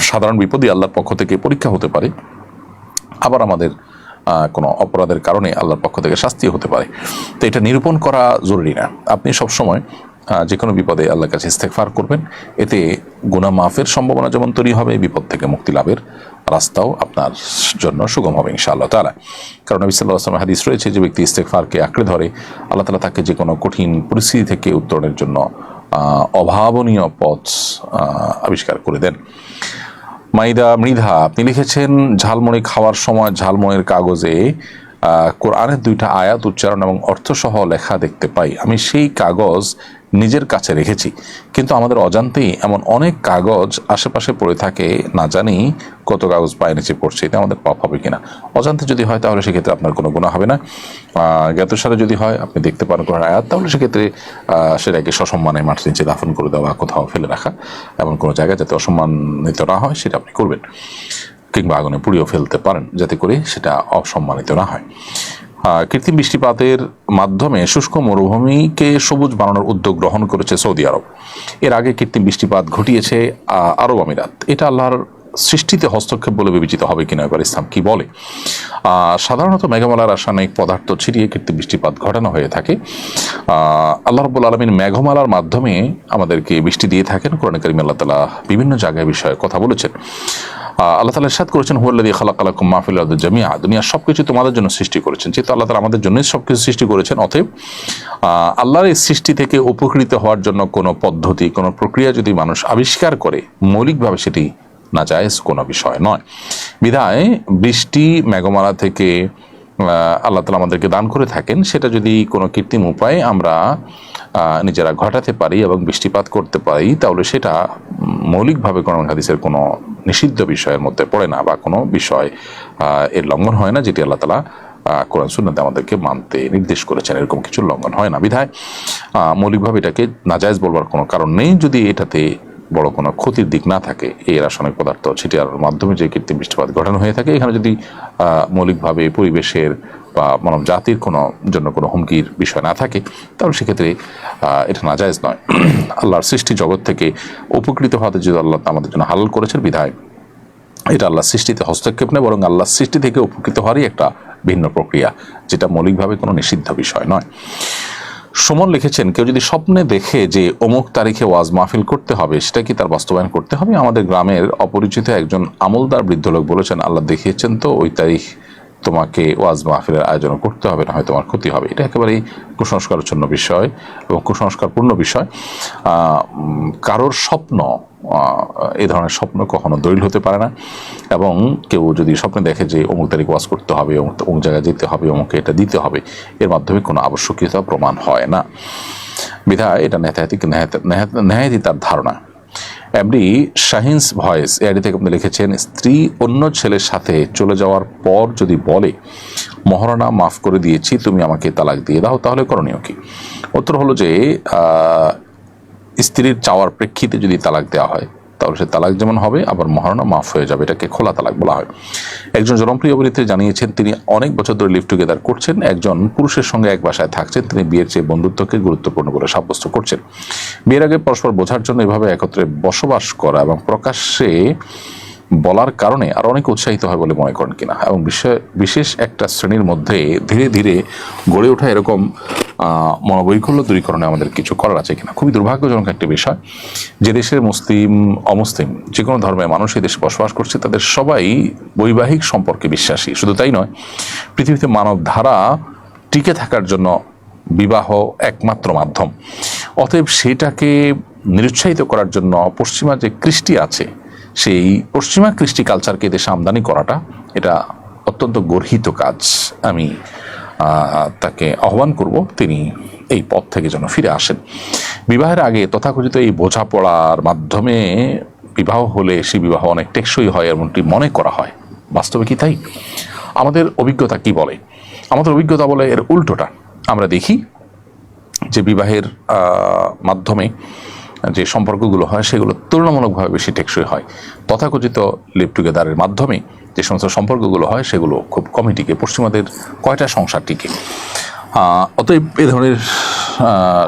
সাধারণ বিপদই আল্লাহর পক্ষ থেকে পরীক্ষা হতে পারে, আবার আমাদের কোনো অপরাধের কারণে আল্লাহর পক্ষ থেকে শাস্তি হতে পারে। তো এটা নিরূপণ করা জরুরি না। আপনি সবসময় যে কোনো বিপদে আল্লাহর কাছে ইস্তেগফার করবেন, এতে গুনাহ মাফের সম্ভাবনা যেমন তৈরি হবে, বিপদ থেকে মুক্তি লাভের রাস্তাও আপনার জন্য সুগম হবে ইনশাআল্লাহ তাআলা। কারণ নবী সাল্লাল্লাহু আলাইহি ওয়াসাল্লাম হাদিস রয়েছে যে ব্যক্তি ইস্তেগফারকে আঁকড়ে ধরে, আল্লাহ তাআলা তাকে যে কোনো কঠিন পরিস্থিতি থেকে উত্তরণের জন্য অভাবনীয় পথ আবিষ্কার করে দেন। মাইদা মৃধা আপনি লিখেছেন, ঝালমুড়ি খাওয়ার সময় ঝালমুড়ির কাগজে কোরআনের 2টা আয়াত উচ্চারণ এবং অর্থসহ লেখা দেখতে পাই। আমি সেই কাগজ নিজের কাছে রেখেছি, কিন্তু আমাদের অজান্তেই এমন অনেক কাগজ আশেপাশে পড়ে থাকে, না জানি কত কাগজ পায়ে নিচে পড়ছে। এটা আমাদের পাপ হবে কিনা? অজান্তে যদি হয় তাহলে সেক্ষেত্রে আপনার কোনো গুনাহ হবে না। জ্ঞাতসারে যদি হয়, আপনি দেখতে পান কোনো আয়াত, তাহলে সেক্ষেত্রে সেটাকে সসম্মানে মাটির নিচে দাফন করে দেওয়া, কোথাও ফেলে রাখা, এমন কোনো জায়গায় যাতে অসম্মানিত না হয় সেটা আপনি করবেন, কিংবা আগুনে পুড়িয়েও ফেলতে পারেন যাতে করে সেটা অসম্মানিত না হয়। কৃত্রিম বৃষ্টিপাতের মাধ্যমে শুষ্ক মরুভূমিকে সবুজ বানানোর উদ্যোগ গ্রহণ করেছে সৌদি আরব। এর আগে কৃত্রিম বৃষ্টিপাত ঘটিয়েছে আরব আমিরাত। এটা আল্লাহর সৃষ্টিতে হস্তক্ষেপ বলে বিবেচিত হবে কিনা, এবার ইসলাম কি বলে? সাধারণত মেঘমালার রাসায়নিক পদার্থ ছিটিয়ে কৃত্রিম বৃষ্টিপাত ঘটানো হয়ে থাকে। আল্লাহ রাব্বুল আলামিন মেঘমালার মাধ্যমে আমাদেরকে বৃষ্টি দিয়ে থাকেন। কোরআনে কারিমে আল্লাহ তাআলা বিভিন্ন জায়গায় বিষয়ে কথা বলেছেন। আল্লাহ তাআলা ইরশাদ করেছেন, হুয়াল্লাযী খালাকালাকুম মা ফিল আরদি জামিআ, দুনিয়ার সবকিছু তোমাদের জন্য সৃষ্টি করেছেন। যেহেতু আল্লাহ তাআলা আমাদের জন্যই সবকিছু সৃষ্টি করেছেন, অতএব আল্লাহর এই সৃষ্টি থেকে উপকৃত হওয়ার জন্য কোনো পদ্ধতি, কোনো প্রক্রিয়া যদি মানুষ আবিষ্কার করে, মৌলিকভাবে সেটি নাজায়েজ কোনো বিষয় নয়। বিধায় বৃষ্টি মেঘমালা থেকে আল্লাহ তাআলা আমাদেরকে দান করে থাকেন, সেটা যদি কোনো কৃত্রিম উপায়ে আমরা নিজেরা ঘটাতে পারি এবং বৃষ্টিপাত করতে পারি, তাহলে সেটা মৌলিকভাবে কোরআন হাদিসের কোনো নিষিদ্ধ বিষয়ের মধ্যে পড়ে না, বা কোনো বিষয় এর লঙ্ঘন হয় না, যেটি আল্লাহ তাআলা কোরআন সুন্নাতে আমাদেরকে মানতে নির্দেশ করেছেন। এরকম কিছু লঙ্ঘন হয় না। বিধায় মৌলিকভাবে এটাকে নাজায়েজ বলবার কোনো কারণ নেই, যদি এটাতে বড় কোনো ক্ষতির দিক না থাকে। এই রাসায়নিক পদার্থ ছিটিয়ার মাধ্যমে যে কৃত্রিম বৃষ্টিপাত ঘটানো হয়ে থাকে, এখানে যদি মৌলিকভাবে পরিবেশের বা মানব জাতির জন্য কোনো হুমকির বিষয় না থাকে, তাহলে সেক্ষেত্রে এটা নাজায়েজ নয়। আল্লাহর সৃষ্টি জগৎ থেকে উপকৃত হওয়াতে যদি আল্লাহ আমাদের জন্য হালাল করেছেন, বিধায় এটা আল্লাহর সৃষ্টিতে হস্তক্ষেপ নেই, বরং আল্লাহর সৃষ্টি থেকে উপকৃত হওয়ারই একটা ভিন্ন প্রক্রিয়া, যেটা মৌলিকভাবে কোনো নিষিদ্ধ বিষয় নয়। সুমন লিখেছেন, কেউ যদি স্বপ্নে দেখে যে অমুক তারিখে ওয়াজ মাহফিল করতে হবে, সেটা কি তার বাস্তবায়ন করতে হবে? আমাদের গ্রামের অপরিচিত একজন আমলদার বৃদ্ধ লোক বলেছেন, আল্লাহ দেখিয়েছেন তো ওই তারিখ তোমাকে ওয়াজ মাহফিলের আয়োজন করতে হবে, না হয় তোমার ক্ষতি হবে। এটা একেবারেই কুসংস্কারচ্ছন্ন বিষয় এবং কুসংস্কারপূর্ণ বিষয়। কারোর স্বপ্ন, এই ধরনের স্বপ্ন কখনো দলিল হতে পারে না। এবং কেউ যদি স্বপ্নে দেখে যে অমুক তারিখ ওয়াজ করতে হবে, অমুক জায়গায় যেতে হবে, অমুকে এটা দিতে হবে, এর মাধ্যমে কোনো আবশ্যকীয়তা প্রমাণ হয় না। বিধায় এটা নেহায়েতই তার ধারণা। এমডি শাহিনস ভয়েস এআইডি থেকে আপনি লিখেছেন, স্ত্রী অন্য ছেলের সাথে চলে যাওয়ার পর যদি বলে, মহারণা মাফ করে দিয়েছি, তুমি আমাকে তালাক দিয়ে দাও, তাহলে করণীয় কি? উত্তর হলো যে স্ত্রীর চাওয়ার প্রেক্ষিতে যদি তালাক দেওয়া হয়, তাহলে সে তালাক যেমন হবে, আবার মহারণা মাফ হয়ে যাবে। এটাকে খোলা তালাক বলা হয়। একজন জনপ্রিয় অভিনেত্রী জানিয়েছেন, তিনি অনেক বছর ধরে লিভ টুগেদার করছেন, একজন পুরুষের সঙ্গে এক বাসায় থাকছেন। তিনি বিয়ের চেয়ে বন্ধুত্বকে গুরুত্বপূর্ণ বলে সাব্যস্ত করছেন। বিয়ের আগে পরস্পর বোঝার জন্য এভাবে একত্রে বসবাস করা এবং প্রকাশ্যে বলার কারণে আর অনেক উৎসাহিত হয় বলে মনে করেন কিনা, এবং বিশেষ একটা শ্রেণীর মধ্যে ধীরে ধীরে গড়ে ওঠা এরকম মনোবৈকল্য দূরীকরণে আমাদের কিছু করার আছে কিনা। খুবই দুর্ভাগ্যজনক একটি বিষয় যে দেশের মুসলিম অমুসলিম যে কোনো ধর্মের মানুষ এই দেশে বসবাস করছে, তাদের সবাই বৈবাহিক সম্পর্কে বিশ্বাসী। শুধু তাই নয়, পৃথিবীতে মানব ধারা টিকে থাকার জন্য বিবাহ একমাত্র মাধ্যম। অতএব সেটাকে নিরুৎসাহিত করার জন্য পশ্চিমা যে কৃষ্টি আছে, সেই পশ্চিমা কৃষ্টি কালচারকে দেশে আমদানি করাটা এটা অত্যন্ত গর্হিত কাজ। আমি তাকে আহ্বান করব তিনি এই পথ থেকে যেন ফিরে আসেন। বিবাহের আগে তথাকথিত এই বোঝাপড়ার মাধ্যমে বিবাহ হলে সেই বিবাহ অনেক টেকসই হয় এমনটি মনে করা হয়। বাস্তবে কি তাই? আমাদের অভিজ্ঞতা কি বলে? আমাদের অভিজ্ঞতা বলে এর উল্টোটা। আমরা দেখি যে বিবাহের মাধ্যমে যে সম্পর্কগুলো হয় সেগুলো তুলনামূলকভাবে বেশি টেকসই হয়। তথাকথিত লিভ টুগেদারের মাধ্যমে যে সমস্ত সম্পর্কগুলো হয় সেগুলো খুব কমই টিকে। পশ্চিমাদের কয়টা সংসার টিকে? অতএব এ ধরনের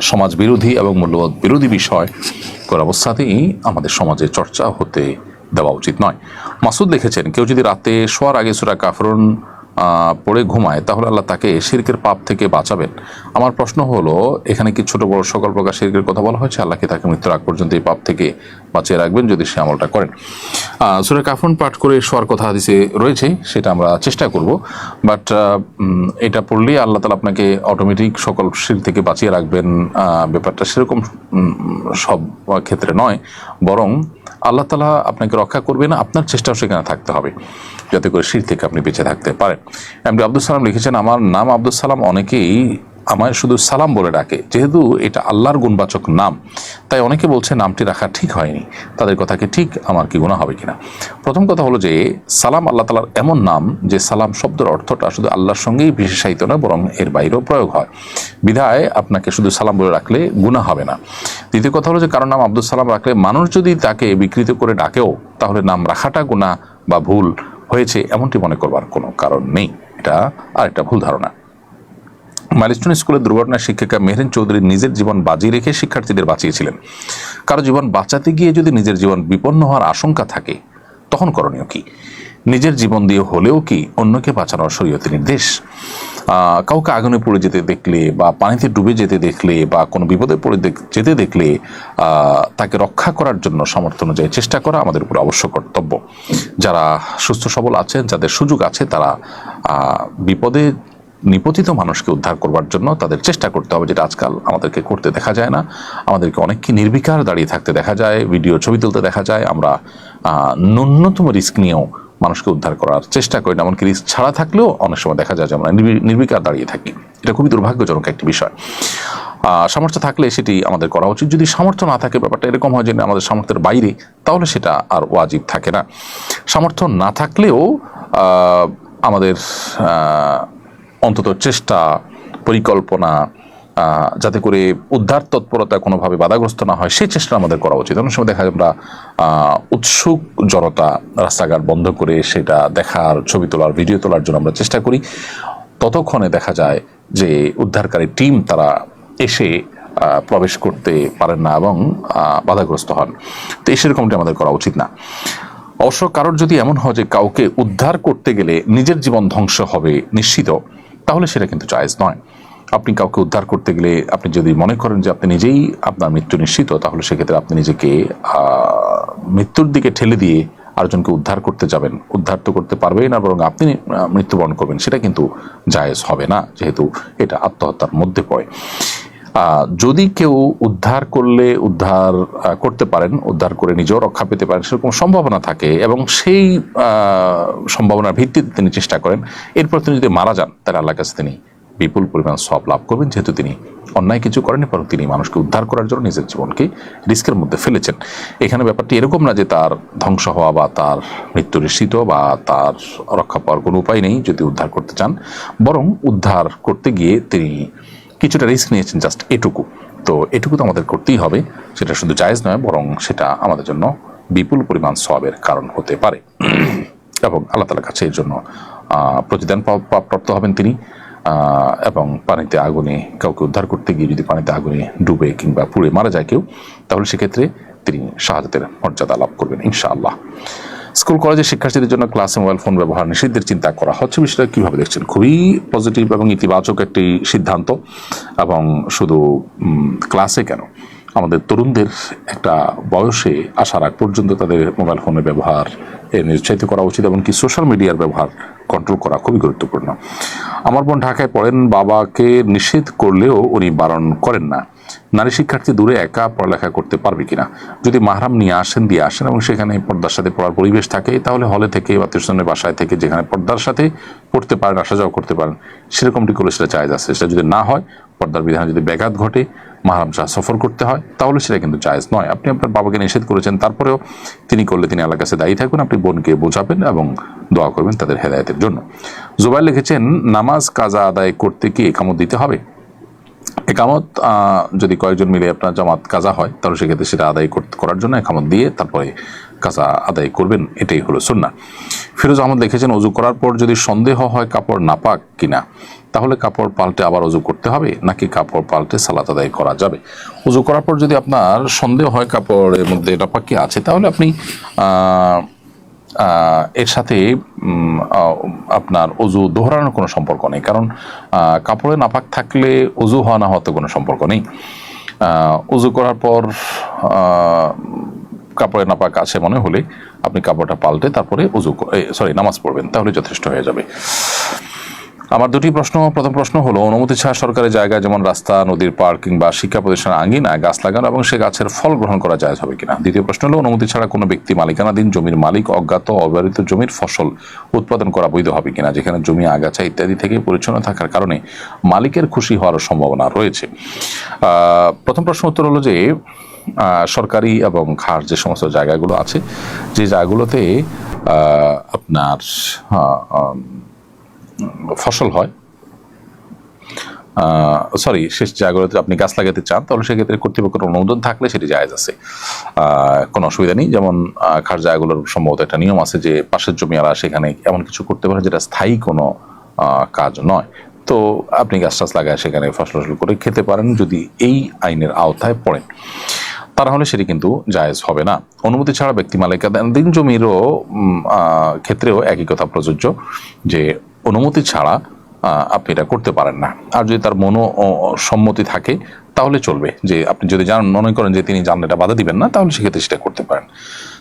সমাজ বিরোধী এবং মূল্যবোধ বিরোধী বিষয় কোনো অবস্থাতেই আমাদের সমাজে চর্চা হতে দেওয়া উচিত নয়। মাসুদ লিখেছেন, কেউ যদি রাতে শোয়ার আগে সূরা কাফরুন পড়ে ঘুমায়, তাহলে আল্লাহ তাকে শিরকের পাপ থেকে বাঁচাবেন। আমার প্রশ্ন হলো, এখানে কি ছোট বড় সকল প্রকার শিরকের কথা বলা হয়েছে? আল্লাহ কি তাকে মৃত্যুর আগ পর্যন্ত এই পাপ থেকে বাঁচিয়ে রাখবেন যদি সে আমলটা করেন? সূরা কাফরুন পাঠ করে শোয়ার কথা হাদিসে রয়েছে, সেটা আমরা চেষ্টা করব। বাট এটা পড়লে আল্লাহ তাআলা আপনাকে অটোমেটিক সকল শিরক থেকে বাঁচিয়ে রাখবেন, ব্যাপারটা সেরকম সব ক্ষেত্রে নয়। বরং আল্লাহ তাআলা আপনাকে রক্ষা করবেন, আপনার চেষ্টাও সেখানে থাকতে হবে যাতে করে শিরক থেকে আপনি বেঁচে থাকতে পারেন। এমডি আব্দুল সালাম লিখেছেন, আমার নাম আব্দুল সালাম, অনেকেই আমায় শুধু সালাম বলে ডাকে, যেহেতু এটা আল্লাহর গুণবাচক নাম তাই অনেকে বলছে নামটি রাখা ঠিক হয়নি, তাদের কথা কি ঠিক, আমার কি গুনাহ হবে কিনা? প্রথম কথা হলো যে সালাম আল্লাহ তাআলার এমন নাম যে সালাম শব্দের অর্থটা শুধু আল্লাহর সঙ্গেই বিশেষায়িত নয়, বরং এর বাইরেও প্রয়োগ হয়, বিধায় আপনাকে শুধু সালাম বলে রাখলে গুনাহ হবে না। দ্বিতীয় কথা হলো যে কারো নাম আব্দুল সালাম রাখলে মানুষ যদি তাকে বিকৃত করে ডাকেও তাহলে নাম রাখাটা গুনাহ বা ভুল হয়েছে এমনটি মনে করবার কোনো কারণ নেই। এটা আরেকটা ভুল ধারণা। মাইলস্টোন স্কুলের দুর্ঘটনায় শিক্ষিকা মেহরিন চৌধুরী নিজের জীবন বাজি রেখে শিক্ষার্থীদের বাঁচিয়েছিলেন। কারো জীবন বাঁচাতে গিয়ে যদি নিজের জীবন বিপন্ন হওয়ার আশঙ্কা থাকে তখন করণীয় কি? নিজের জীবন দিয়ে হলেও কি অন্যকে বাঁচানোর শরীয়তের নির্দেশ? কাউকে আগুনে পড়ে যেতে দেখলে বা পানিতে ডুবে যেতে দেখলে বা কোনো বিপদে পড়ে যেতে দেখলে তাকে রক্ষা করার জন্য সামর্থ্য অনুযায়ী চেষ্টা করা আমাদের উপর অবশ্য কর্তব্য। যারা সুস্থ সবল আছেন, যাদের সুযোগ আছে, তারা বিপদে নিপতিত মানুষকে উদ্ধার করবার জন্য তাদের চেষ্টা করতে হবে, যেটা আজকাল আমাদেরকে করতে দেখা যায় না। আমাদেরকে অনেককে নির্বিকার দাঁড়িয়ে থাকতে দেখা যায়, ভিডিও ছবি তুলতে দেখা যায়। আমরা ন্যূনতম রিস্ক নিয়েও মানুষকে উদ্ধার করার চেষ্টা করি না, এমনকি রিস্ক ছাড়া থাকলেও অনেক সময় দেখা যায় যে আমরা নির্বিকার দাঁড়িয়ে থাকি। এটা খুবই দুর্ভাগ্যজনক একটি বিষয়। সামর্থ্য থাকলে সেটি আমাদের করা উচিত। যদি সামর্থ্য না থাকে, ব্যাপারটা এরকম হয় যে আমাদের সামর্থ্যের বাইরে, তাহলে সেটা আর ওয়াজিব থাকে না। সামর্থ্য না থাকলেও আমাদের অন্তত চেষ্টা, পরিকল্পনা, যাতে করে উদ্ধার তৎপরতা কোনোভাবে বাধাগ্রস্ত না হয় সেই চেষ্টা আমাদের করা উচিত। অনেক সময় দেখা যায় আমরা উৎসুক জনতা রাস্তাঘাট বন্ধ করে সেটা দেখার, ছবি তোলার, ভিডিও তোলার জন্য আমরা চেষ্টা করি, ততক্ষণে দেখা যায় যে উদ্ধারকারী টিম তারা এসে প্রবেশ করতে পারেন না এবং বাধাগ্রস্ত হন। তো সেরকমটি আমাদের করা উচিত না। অবশ্য কারোর যদি এমন হয় যে কাউকে উদ্ধার করতে গেলে নিজের জীবন ধ্বংস হবে নিশ্চিত, তাহলে সেটা কিন্তু জায়েজ নয়। আপনি কাউকে উদ্ধার করতে গেলে আপনি যদি মনে করেন যে আপনি নিজেই আপনার মৃত্যু নিশ্চিত, তাহলে সেক্ষেত্রে আপনি নিজেকে মৃত্যুর দিকে ঠেলে দিয়ে আরেকজনকে উদ্ধার করতে যাবেন, উদ্ধার তো করতে পারবেই না, বরং আপনি মৃত্যুবরণ করবেন, সেটা কিন্তু জায়েজ হবে না, যেহেতু এটা আত্মহত্যার মধ্যে পড়ে। যদি কেউ উদ্ধার করলে উদ্ধার করতে পারেন, উদ্ধার করে নিজেও রক্ষা পেতে পারেন, সেরকম সম্ভাবনা থাকে এবং সেই সম্ভাবনার ভিত্তিতে তিনি চেষ্টা করেন, এরপর তিনি যদি মারা যান তাহলে আল্লাহর কাছে তিনি বিপুল পরিমাণ সওয়াব লাভ করবেন, যেহেতু তিনি অন্যায় কিছু করেনি, বরং তিনি মানুষকে উদ্ধার করার জন্য নিজের জীবনকে রিস্কের মধ্যে ফেলেছেন। এখানে ব্যাপারটি এরকম না যে তার ধ্বংস হওয়া বা তার মৃত্যু নিশ্চিত বা তার রক্ষা পাওয়ার কোনো উপায় নেই যদি উদ্ধার করতে চান, বরং উদ্ধার করতে গিয়ে তিনি কিছুটা রিস্ক নিয়েছেন, জাস্ট এটুকু। তো এটুকু তো আমাদের করতেই হবে, সেটা শুধু জায়েজ নয়, বরং সেটা আমাদের জন্য বিপুল পরিমাণ সওয়াবের কারণ হতে পারে এবং আল্লাহ তাআলার কাছে এর জন্য প্রতিদান প্রাপ্ত হবেন তিনি। এবং পানিতে আগুনে কাউকে উদ্ধার করতে গিয়ে যদি পানিতে আগুনে ডুবে কিংবা পুড়ে মারা যায় কেউ, তাহলে সেক্ষেত্রে তিনি শাহাদাতের মর্যাদা লাভ করবেন ইনশাআল্লাহ। স্কুল কলেজের শিক্ষার্থীদের জন্য ক্লাসে মোবাইল ফোন ব্যবহার নিষিদ্ধের চিন্তা করা হচ্ছে, বিষয়টা কীভাবে দেখছেন? খুবই পজিটিভ এবং ইতিবাচক একটি সিদ্ধান্ত। এবং শুধু ক্লাসে কেন, আমাদের তরুণদের একটা বয়সে আসার আগ পর্যন্ত তাদের মোবাইল ফোনের ব্যবহার নিরুৎসাহিত করা উচিত, এমনকি সোশ্যাল মিডিয়ার ব্যবহার কন্ট্রোল করা খুবই গুরুত্বপূর্ণ। আমার বোন ঢাকায় পড়েন, বাবাকে নিষেধ করলেও উনি বারণ করেন না। নারী শিক্ষার্থী দূরে একা পড়ালেখা করতে পারবে কিনা? যদি মাহরাম নিয়ে আসেন, দিয়ে আসেন এবং সেখানে পর্দার সাথে পড়ার পরিবেশ থাকে, তাহলে হলে থেকে বা আত্মীয়স্বজনের বাসায় থেকে যেখানে পর্দার সাথে পড়তে পারেন, আসা যাওয়া করতে পারেন, সেরকমটি করলে সেটা জায়েজ আছে। সেটা যদি না হয়, পর্দার বিধানে যদি ব্যাঘাত ঘটে, মাহরাম ছাড়া সফর করতে হয়, তাহলে সেটা কিন্তু জায়েজ নয়। আপনি আপনার বাবাকে নিষেধ করেছেন, তারপরেও তিনি করলে তিনি আল্লাহর কাছে দায়ী থাকবেন। আপনি বোনকে বোঝাবেন এবং দোয়া করবেন তাদের হেদায়েতের জন্য। জুবাইর লিখেছেন, নামাজ কাজা আদায় করতে কি একামত দিতে হবে? একামত যদি কয়েকজন মিলে আপনার জামাত কাজা হয়, তাহলে সেক্ষেত্রে সেটা আদায় করার জন্য একামত দিয়ে তারপরে কাজা আদায় করবেন, এটাই হলো সুন্নাহ। ফিরোজ আহমদ লিখেছেন, অজু করার পর যদি সন্দেহ হয় কাপড় নাপাক কিনা, তাহলে কাপড় পাল্টে আবার অজু করতে হবে নাকি কাপড় পাল্টে সালাত আদায় করা যাবে? অজু করার পর যদি আপনার সন্দেহ হয় কাপড়ের মধ্যে নাপাক কি আছে, তাহলে আপনি এর সাথে আপনার অজু দোহরানোর কোনো সম্পর্ক নেই, কারণ কাপড়ে নাপাক থাকলে অজু হওয়া না হওয়াতে কোনো সম্পর্ক নেই। অজু করার পর কাপড়ে নাপাক আছে মনে হলে আপনি কাপড়টা পাল্টে তারপরে নামাজ পড়বেন, তাহলে যথেষ্ট হয়ে যাবে। আমার দুটি প্রশ্ন। প্রথম প্রশ্ন হলো, অনুমতি ছাড়া সরকারি জায়গায় যেমন রাস্তা, নদীর পাড় কিংবা শিক্ষা প্রতিষ্ঠানের আঙ্গিনায় গাছ লাগানো এবং সে গাছের ফল গ্রহণ করা জায়েজ হবে কিনা। দ্বিতীয় প্রশ্ন হলো, অনুমতি ছাড়া কোনো ব্যক্তি মালিকানাধীন জমির মালিক অজ্ঞাত অব্যবহৃত জমির ফসল উৎপাদন করা বৈধ হবে কিনা, যেখানে জমি আগাছা ইত্যাদি থেকে পরিচ্ছন্ন থাকার কারণে মালিকের খুশি হওয়ার সম্ভাবনা রয়েছে। প্রথম প্রশ্ন উত্তর হলো যে সরকারি এবং খাস যে সমস্ত জায়গাগুলো আছে, যে জায়গাগুলোতে আপনার ফসল হয়, শেষ জায়গাগুলোতে আপনি গাছ লাগাতে চান, তাহলে সেক্ষেত্রে কর্তৃপক্ষের অনুমোদন থাকলে সেটি জায়েজ আছে, কোনো অসুবিধা নেই। যেমন খাস জায়গাগুলোর সম্ভবত একটা নিয়ম আছে যে পাশের জমিওয়ালা সেখানে এমন কিছু করতে পারে যেটা স্থায়ী কোনো কাজ নয়, তো আপনি গাছ টাছ লাগায় সেখানে ফসল করে খেতে পারেন যদি এই আইনের আওতায় পড়েন, তাহলে সেটি কিন্তু জায়েজ হবে না। অনুমতি ছাড়া ব্যক্তি মালিকানাধীন জমিরও ক্ষেত্রেও একই কথা প্রযোজ্য, যে অনুমতি ছাড়া আপনি এটা করতে পারেন না। আর যদি তার সম্মতি থাকে তাহলে চলবে, যে আপনি যদি মনে করেন যে তিনি জানলে এটা বাধা দিবেন না, তাহলে সেক্ষেত্রে সেটা করতে পারেন।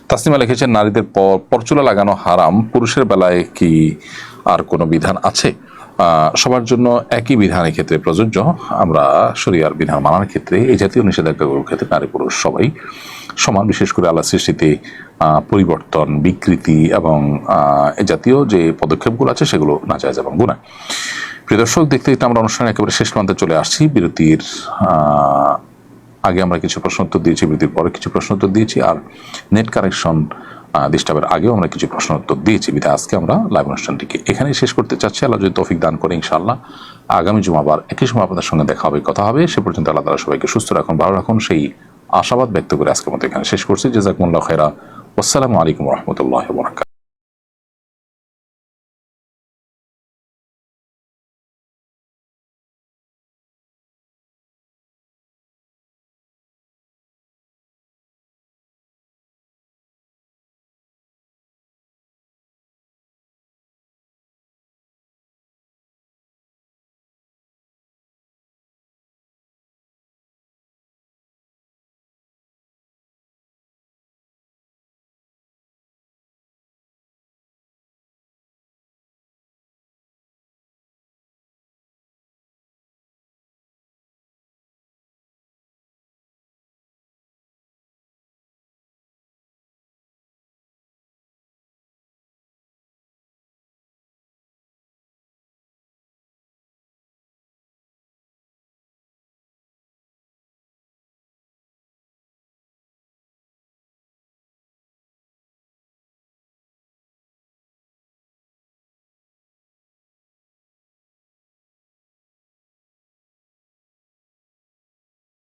তাসনিমা লিখেছেন, নারীদের পরচুলা লাগানো হারাম, পুরুষের বেলায় কি আর কোনো বিধান আছে? সবার জন্য একই বিধানের ক্ষেত্রে প্রযোজ্য। আমরা শরিয়ার বিধান মানার ক্ষেত্রে এই জাতীয় নিষেধাজ্ঞাগুলোর ক্ষেত্রে নারী পুরুষ সবাই সমান, বিশেষ করে আল্লাহ সৃষ্টিতে পরিবর্তন, বিকৃতি এবং এই জাতীয় যে পদক্ষেপগুলো আছে সেগুলো নাজায়েজ এবং গুনাহ। প্রিয় দর্শক, দেখতে দেখতে আমরা অনুষ্ঠানের একেবারে শেষ প্রান্তে চলে আসছি। বিরতির আগে আমরা কিছু প্রশ্ন উত্তর দিয়েছি, বিরতির পরে কিছু প্রশ্ন উত্তর দিয়েছি, আর নেট কানেকশন ডিস্টার্বের আগেও আমরা কিছু প্রশ্ন উত্তর দিয়েছি। বিধায় আজকে আমরা লাইভ অনুষ্ঠানটিকে এখানেই শেষ করতে চাচ্ছি। আল্লাহ যদি তৌফিক দান করে ইনশাআল্লাহ আগামী জুমাবার একই সময় আপনাদের সঙ্গে দেখা হবে, কথা হবে। সে পর্যন্ত আল্লাহ তাআলা সবাইকে সুস্থ রাখুন, ভালো রাখুন, সেই আশাবাদ ব্যক্ত করে আজকের মতো এখানে শেষ করছি। জাযাকুমুল্লাহু খায়রা। আসসালামু আলাইকুম ওয়া রাহমাতুল্লাহি ওয়া বারাকাতুহু।